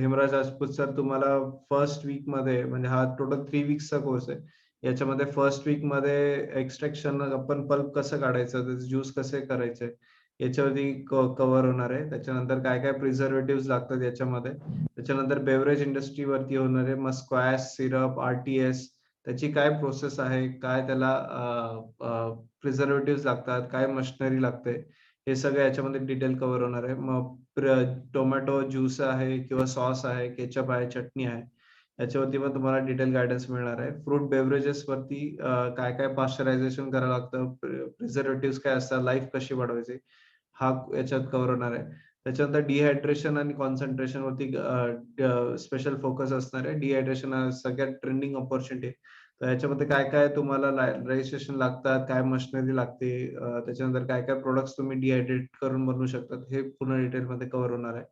हेमराज राजपूत सर तुम्हाला फर्स्ट वीक मध्ये म्हणजे हा टोटल 3 वीक्सचा कोर्स आहे. याच्यामध्ये फर्स्ट वीक मध्ये एक्स्ट्रॅक्शन आपण पल्प कसं काढायचं, त्याचे ज्यूस कसे करायचे याच्यावरती कव्हर होणार आहे. त्याच्यानंतर काय काय प्रिझर्वेटिव्ह लागतात याच्यामध्ये. त्याच्यानंतर बेव्हरेज इंडस्ट्री वरती होणारे मग स्क्वॅश, सिरप, आरटीएस त्याची काय प्रोसेस आहे, काय त्याला प्रिझर्वेटिव्ह लागतात, काय मशिनरी लागते, हे सगळं याच्यामध्ये डिटेल कव्हर होणार आहे. मग टोमॅटो ज्यूस आहे किंवा सॉस आहे, केचप आहे, चटणी आहे, याच्यावरती पण तुम्हाला डिटेल गायडन्स मिळणार आहे. फ्रूट बेव्हरेजेस वरती काय काय पाश्चरायझेशन करावं लागतं, प्रिझर्वेटिव्ह काय असतात, लाईफ कशी वाढवायची, हा याच्यात कव्हर होणार आहे. त्याच्यानंतर डिहायड्रेशन आणि कॉन्सन्ट्रेशन वरती स्पेशल फोकस असणार आहे. डिहायड्रेशन हा सगळ्यात ट्रेंडिंग अपॉर्च्युनिटी. तर याच्यामध्ये काय काय तुम्हाला रजिस्ट्रेशन लागतात, काय मशिनरी लागते, त्याच्यानंतर काय काय प्रोडक्ट्स तुम्ही डिहायड्रेट करून बनवू शकतात, हे पूर्ण डिटेलमध्ये कव्हर होणार आहे.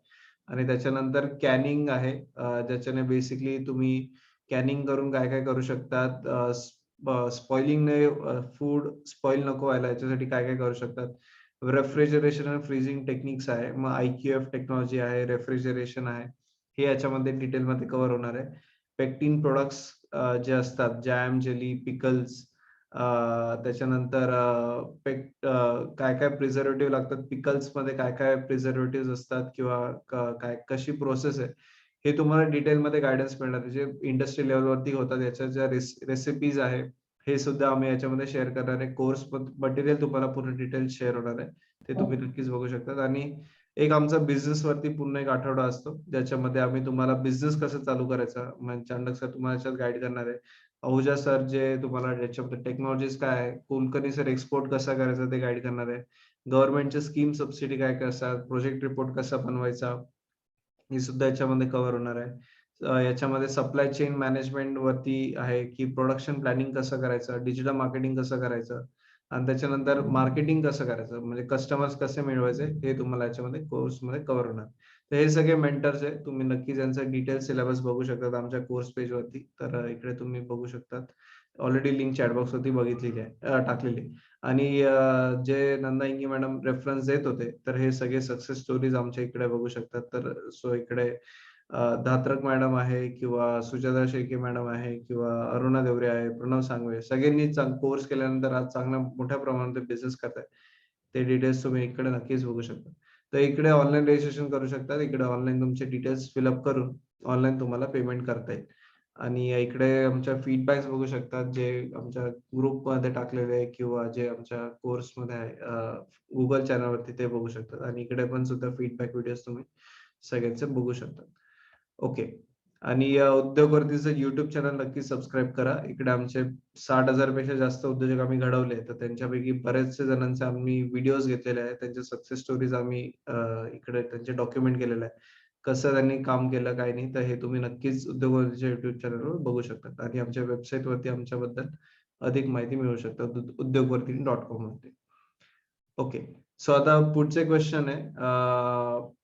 आणि त्याच्यानंतर कॅनिंग आहे, ज्याच्याने बेसिकली तुम्ही कॅनिंग करून काय काय करू शकतात, स्पॉइलिंगने फूड स्पॉइल नको व्हायला याच्यासाठी काय काय करू शकतात. रेफ्रिजरेशन आणि फ्रीजिंग टेक्निक्स आहे. मग IQF टेक्नॉलॉजी आहे, रेफ्रिजरेशन आहे. हे याच्यामध्ये डिटेलमध्ये कव्हर होणार आहे. पेक्टिन प्रोडक्ट्स जे असतात जॅम, जेली, पिकल्स, त्याच्यानंतर काय काय प्रिझर्वेटिव्ह लागतात, पिकल्समध्ये काय काय प्रिझर्वेटिव्ह असतात किंवा काय कशी प्रोसेस आहे, हे तुम्हाला डिटेलमध्ये गाईडन्स मिळणार आहे. जे इंडस्ट्री लेव्हलवरती होतात याच्या ज्या रेसिपीज आहे, हे सुद्धा आम्ही याच्यामध्ये शेअर करणार आहे. कोर्स मटेरियल तुम्हाला पूर्ण डिटेल शेअर होणार आहे. ते तुम्ही नक्कीच बघू शकता. आणि एक आमचा बिझनेस वरती पूर्ण एक आठवडा असतो, ज्याच्यामध्ये आम्ही तुम्हाला बिझनेस कसं चालू करायचा म्हणजे चांडक सर तुम्हाला याच्यात गाईड करणार आहे. अहुजा सर जे तुम्हाला याच्यामध्ये टेक्नॉलॉजीज काय आहे, कुलकर्णी सर एक्सपोर्ट कसा करायचा ते गाईड करणार आहे. गव्हर्नमेंटच्या स्कीम सबसिडी काय काय असतात, प्रोजेक्ट रिपोर्ट कसा बनवायचा, हे सुद्धा याच्यामध्ये कव्हर होणार आहे. याच्यामध्ये सप्लाय चेन मॅनेजमेंट वरती आहे, की प्रोडक्शन प्लॅनिंग कसं करायचं, डिजिटल मार्केटिंग कसं करायचं आणि त्याच्यानंतर मार्केटिंग कसं करायचं, म्हणजे कस्टमर्स कसे मिळवायचे, हे तुम्हाला याच्यामध्ये कोर्समध्ये कव्हर होणार. तर हे सगळे मेंटर्स आहे. तुम्ही नक्कीच यांचा डिटेल सिलेबस बघू शकतात आमच्या कोर्स पेज वरती. तर इकडे तुम्ही बघू शकतात. ऑलरेडी लिंक चॅट बॉक्स वरती बघितलेली आहे, टाकलेली आहे. आणि जे नंदा इंगे मॅडम रेफरन्स देत होते, तर हे सगळे सक्सेस स्टोरीज आमच्या इकडे बघू शकतात. तर सो इकडे धात्रक मॅडम आहे किंवा सुजाता शेळके मॅडम आहे किंवा अरुणा देवरे आहे, प्रणव सांगवे, सगळ्यांनी कोर्स केल्यानंतर आज चांगल्या मोठ्या प्रमाणात बिझनेस करतायत. ते डिटेल्स तुम्ही इकडे नक्कीच बघू शकता. तर इकडे ऑनलाईन रजिस्ट्रेशन करू शकता. इकडे ऑनलाईन तुमचे डिटेल्स फिलअप करून ऑनलाईन तुम्हाला पेमेंट करता येईल. आणि इकडे आमच्या फीडबॅक्स बघू शकतात, जे आमच्या ग्रुपमध्ये टाकलेले आहे किंवा जे आमच्या कोर्समध्ये आहे, Google चॅनलवरती ते बघू शकतात. आणि इकडे पण सुद्धा फीडबॅक व्हिडिओज तुम्ही सगळ्यांचे बघू शकता. ओके. आणि उद्योगवर्तीचं YouTube चॅनल नक्की सबस्क्राईब करा. इकडे आमचे 60,000 पेक्षा जास्त उद्योजक आम्ही घडवले. तर त्यांच्यापैकी बरेचसे जणांचे आम्ही व्हिडिओज घेतलेले आहेत. त्यांच्या सक्सेस स्टोरीज आम्ही इकडे त्यांचे डॉक्युमेंट केलेलं आहे. कसं त्यांनी काम केलं, काय नाही. तर हे तुम्ही नक्कीच उद्योगवर्तीच्या YouTube चॅनलवर बघू शकता. आणि आमच्या वेबसाईटवरती आमच्याबद्दल अधिक माहिती मिळवू शकता, उद्योगवर्ती.com वरती. ओके. सो आता पुढचे क्वेश्चन आहे.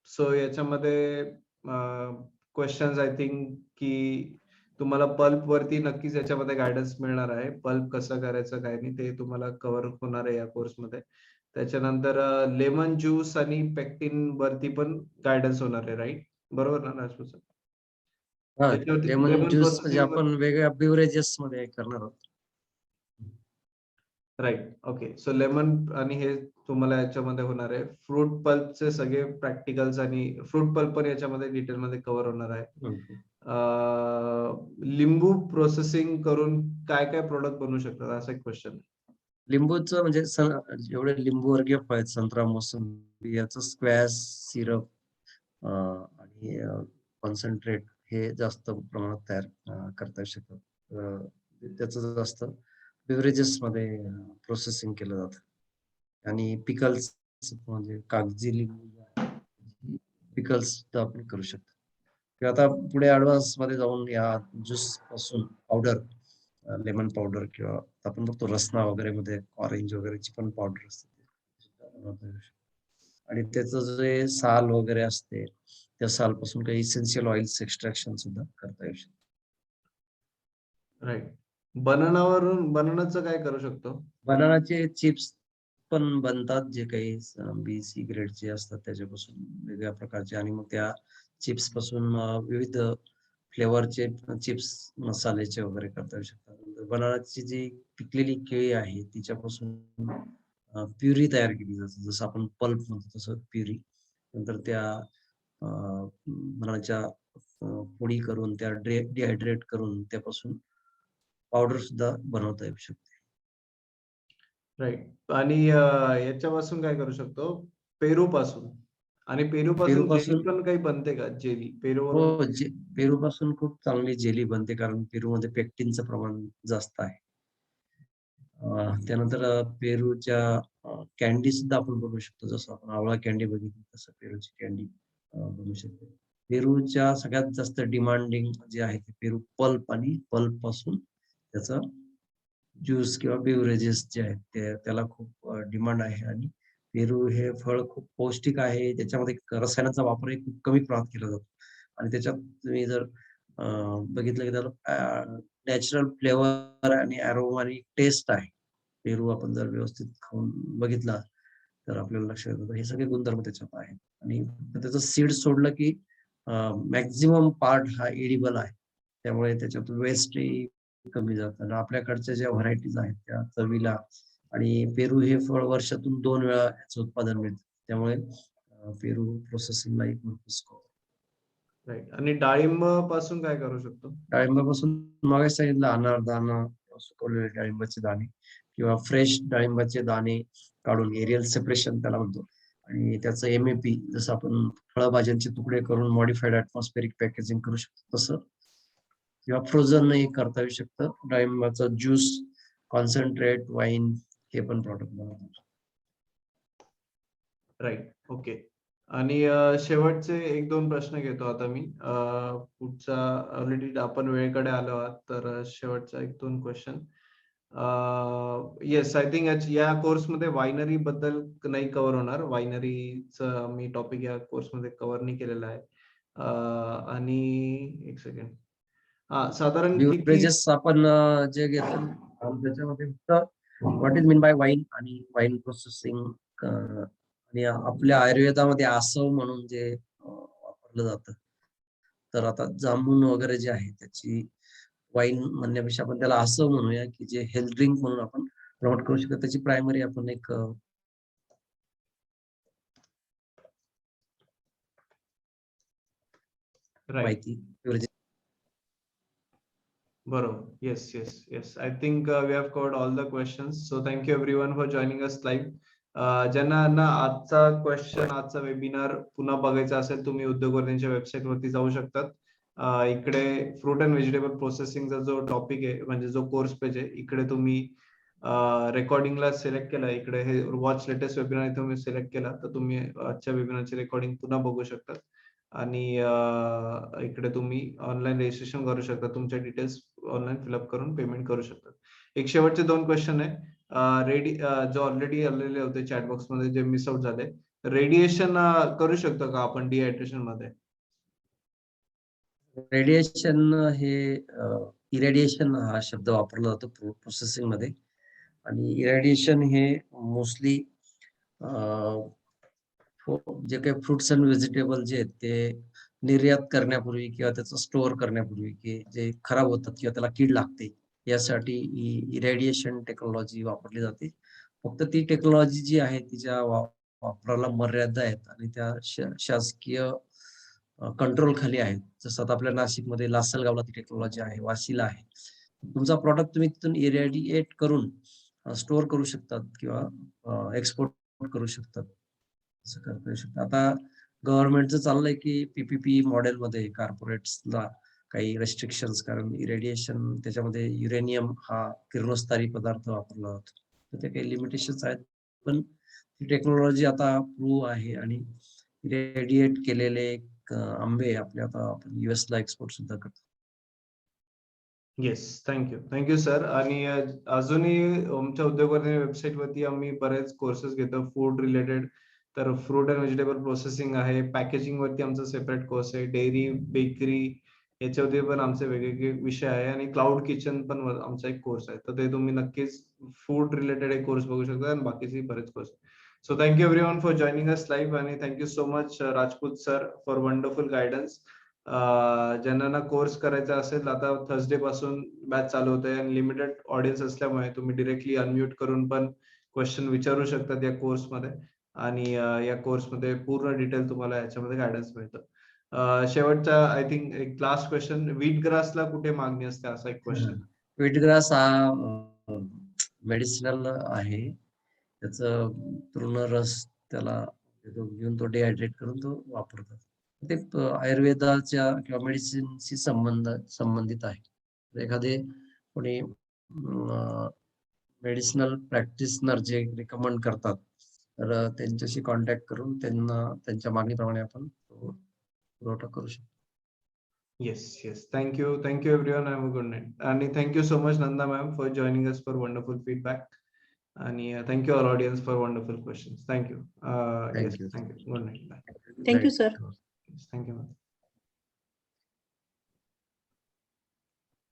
सो याच्यामध्ये क्वेश्चन्स आय थिंक की तुम्हाला पल्प वरती नक्कीच याच्यामध्ये गायडन्स मिळणार आहे. पल्प कसं करायचं काय नाही ते तुम्हाला कव्हर होणार आहे या कोर्समध्ये. त्याच्यानंतर लेमन ज्यूस आणि पेक्टिन वरती पण गायडन्स होणार आहे, राईट? बरोबर ना राजपूत सर? हा, याच्यावरती लेमन लेमन ज्यूस म्हणजे प्रोसेसिंग आपण वेगळ्या बिवरेजेस मध्ये करणार आहोत. राईट. ओके. सो लेमन आणि हे तुम्हाला याच्यामध्ये होणार आहे. फ्रूट पल्पचे सगळे प्रॅक्टिकल्स आणि फ्रूट पल्प पण याच्यामध्ये डिटेलमध्ये कव्हर होणार आहे. हम्म. लिंबू प्रोसेसिंग करून काय काय प्रोडक्ट बनवू शकतात असा एक क्वेश्चन आहे. लिंबूचं म्हणजे जेवढे लिंबू वर्गीय फळ आहेत, संत्रा, मोसंबी याचं स्क्वॅश, सिरप आणि कॉन्सन्ट्रेट हे जास्त प्रमाणात तयार करता येऊ शकतं. त्याचं जास्त बेव्हरेजेस मध्ये प्रोसेसिंग केलं जातं आणि पिकल्स म्हणजे कागजी लिंबू पिकल्स आपण करू शकतो. किंवा आता पुढे ऍडव्हान्स मध्ये जाऊन या ज्यूस पासून पावडर, लेमन पावडर किंवा आपण बघतो रसना वगैरे मध्ये ऑरेंज वगैरेची पण पावडर असते ते सुद्धा बनवता येऊ शकते. आणि त्याचं जे साल वगैरे असते त्या सालपासून काही इसेन्शियल ऑइल्स एक्स्ट्रॅक्शन सुद्धा करता येऊ शकते. राईट. बनानाचं काय करू शकतो? बनानाचे चिप्स पण बनतात, जे काही बी-सी ग्रेडचे असतात त्याच्यापासून वेगळ्या प्रकारचे, आणि मग त्या चिप्स पासून विविध फ्लेवरचे चिप्स मसाल्याचे वगैरे करता येऊ शकतात. बनानाची जी पिकलेली केळी आहे तिच्यापासून प्युरी तयार केली जाते, जसं आपण पल्प म्हणतो तसं प्युरी. नंतर त्या बनानाच्या पोळी करून त्या डिहायड्रेट करून त्यापासून पावडर सुद्धा बनवता येऊ शकते. राईट. आणि याच्यापासून काय करू शकतो? पेरू पासून. आणि पेरू पेरू पासून जेली पासून पण काही बनते का? जेली पेरूवरून? हो, पेरू पासून खूप चांगली जेली बनते, कारण पेरूमध्ये पेक्टिनचं प्रमाण जास्त आहे. त्यानंतर पेरूच्या कॅन्डी सुद्धा आपण बनवू शकतो, जसं आपण आवळा कॅन्डी बघितली तसं पेरूची कॅन्डी बनवू शकतो. पेरूच्या सगळ्यात जास्त डिमांडिंग जे आहे ते पेरू पल्प आणि पल्प पासून त्याचा ज्यूस किंवा बेव्हरेजेस जे आहेत त्याला खूप डिमांड आहे. आणि पेरू हे फळ खूप पौष्टिक आहे. त्याच्यामध्ये रसायनाचा वापरही खूप कमी प्रमाणात केला जातो आणि त्याच्यात तुम्ही जर बघितलं की त्याला नॅचरल फ्लेवर आणि अरोमा आणि टेस्ट आहे. पेरू आपण जर व्यवस्थित खाऊन बघितला तर आपल्याला लक्षात येतं हे सगळे गुणधर्म त्याच्यात आहेत. आणि त्याचं सीड सोडलं की मॅक्सिमम पार्ट हा एडिबल आहे. त्यामुळे त्याच्यात वेस्टही कमी जातं आणि आपल्याकडच्या ज्या व्हरायटीज आहेत त्या चवीला, आणि पेरू हे फळ वर्षातून 2 वेळा याचं उत्पादन मिळतं. त्यामुळे पेरू प्रोसेसिंगलाही भरपूर स्कोप आहे. राईट. आणि डाळिंब पासून काय करू शकतो? डाळिंबापासून मगाशी सांगितलं, अनारदाना, सुकवलेले डाळिंबाचे दाणे किंवा फ्रेश डाळिंबाचे दाणे काढून एरियल सेपरेशन त्याला म्हणतो, आणि त्याचं एम-ए-पी जसं आपण फळभाज्यांचे तुकडे करून मॉडिफाईड ॲटमॉस्फेरिक पॅकेजिंग करू शकतो तसं, किंवा फ्रोझनही करता येऊ शकतं. डाळिंबाचं ज्यूस, कॉन्सन्ट्रेट, वाईन हे पण प्रॉडक्ट बनवतो. राईट. ओके. आणि शेवटचे 1-2 प्रश्न घेतो आता मी. पुढचा ऑलरेडी आपण वेळेकडे आलो आहात, तर शेवटचा 1-2 क्वेश्चन. येस, आय थिंक या कोर्समध्ये वायनरी बद्दल नाही कव्हर होणार. वायनरीचं मी टॉपिक या कोर्समध्ये कव्हर नाही केलेला आहे. आणि एक सेकंड. साधारण किती? बिव्हरेजेस आपण जे घेतो त्याच्यामध्ये फक्त what is mean by wine आणि वाईन प्रोसेसिंग, आणि आपल्या आयुर्वेदामध्ये आसव म्हणून जे वापरलं जातं. तर आता जांभूळ वगैरे जे आहे त्याची वाईन म्हणण्यापेक्षा आपण त्याला आसव म्हणूया, की जे हेल्थ ड्रिंक म्हणून आपण प्रमोट करू शकतो. त्याची प्रायमरी आपण एक राईट. माहिती beverage. Borobar. Yes. I think we have covered all the questions. So thank you everyone for joining us live. ज्यांना आजचा क्वेश्चन, आजचा वेबिनार पुन्हा बघायचा असेल, तुम्ही उद्योगवर्धींच्या वेबसाईट वरती जाऊ शकतात. इकडे फ्रूट अँड व्हेजिटेबल प्रोसेसिंगचा जो टॉपिक आहे, म्हणजे जो कोर्स पेज आहे, इकडे तुम्ही रेकॉर्डिंगला सिलेक्ट केला. इकडे हे वॉच लेटेस्ट वेबिनार इथे तुम्ही सिलेक्ट केला तर तुम्ही आजच्या वेबिनारची रेकॉर्डिंग पुन्हा बघू शकतात. आणि इकडे तुम्ही ऑनलाईन रजिस्ट्रेशन करू शकता. तुमचे डिटेल्स ऑनलाईन फिलअप करून पेमेंट करू शकता. एक शेवटचे 2 क्वेश्चन आहे रेडी जो ऑलरेडी आलेले होते चॅट बॉक्स मध्ये जे मिस आउट झाले. रेडिएशन करू शकतो का आपण डिहायड्रेशन मध्ये? रेडिएशन हे इरेडिएशन हा शब्द वापरला जातो प्रोसेसिंग मध्ये आणि इरेडिएशन हे मोस्टली जे काही फ्रुट्स अँड व्हेजिटेबल जे आहेत ते निर्यात करण्यापूर्वी किंवा त्याचं स्टोअर करण्यापूर्वी की जे खराब होतात किंवा त्याला कीड लागते यासाठी इरेडिएशन टेक्नॉलॉजी वापरली जाते. फक्त ती टेक्नॉलॉजी जी आहे तिच्या वापराला मर्यादा आहेत आणि त्या शासकीय कंट्रोल खाली आहेत. जसं आता आपल्या नाशिकमध्ये लासलगावला ती टेक्नॉलॉजी आहे, वाशीला आहे. तुमचा प्रॉडक्ट तुम्ही तिथून इरॅडिएट करून स्टोअर करू शकतात किंवा एक्सपोर्ट करू शकतात. असं करता येऊ शकतं. आता गव्हर्नमेंटचं चाललंय की पीपीपी मॉडेलमध्ये कॉर्पोरेट्सला काही रेस्ट्रिक्शन्स कारण इरेडिएशन त्याच्यामध्ये युरेनियम हा किरणोत्सारी पदार्थ वापरला जातो. तर ते काही लिमिटेशन्स आहेत. पण ही टेक्नॉलॉजी आता प्रूव्ह आहे आणि इरेडिएट केलेले आंबे आपले आता आपण यूएसला एक्सपोर्ट सुद्धा करतो. Yes, thank you sir. आणि अजूनही आमच्या उद्योगवर्धिनी वेबसाईट वरती आम्ही बरेच कोर्सेस घेतो फूड रिलेटेड. तर फ्रूट अँड व्हेजिटेबल प्रोसेसिंग आहे, पॅकेजिंग वरती आमचा सेपरेट कोर्स आहे, डेअरी, बेकरी याच्यावरती पण आमचे वेगवेगळे विषय आहे आणि क्लाउड किचन पण आमचा एक कोर्स आहे. तर ते तुम्ही नक्कीच फूड रिलेटेड एक कोर्स बघू शकता आणि बाकीचे बरेच course. So thank you everyone for joining us live आणि thank you so much Rajput sir for wonderful guidance. ज्यांना कोर्स करायचा असेल आता थर्सडे पासून बॅच चालू होते आणि लिमिटेड ऑडियन्स असल्यामुळे तुम्ही डिरेक्टली अनम्यूट करून पण क्वेश्चन विचारू शकतात या कोर्समध्ये आणि या कोर्समध्ये पूर्ण डिटेल तुम्हाला याच्यामध्ये गायडन्स मिळतं. शेवटचा आय थिंक एक लास्ट क्वेश्चन, व्हीट ग्रासला कुठे मागणी असते असा एक क्वेश्चन. व्हीटग्रास हा मेडिसिनल आहे. त्याचं पूर्ण रस त्याला घेऊन तो डिहायड्रेट करून तो वापरतात. ते आयुर्वेदाच्या किंवा मेडिसिनशी संबंधित आहे. एखादे कोणी मेडिसिनल प्रॅक्टिशनर जे रिकमेंड करतात तर त्यांच्याशी कॉन्टॅक्ट करून त्यांना त्यांच्या मागणीप्रमाणे आपण पुरवठा करू शकतो. Yes. Thank you everyone. Have a good night. And thank you so much Nanda ma'am for joining us for wonderful feedback. And thank you all audience for wonderful questions. Thank you. Thank you. Thank you. Good night. Bye. Thank you, sir. Yes, thank you ma'am.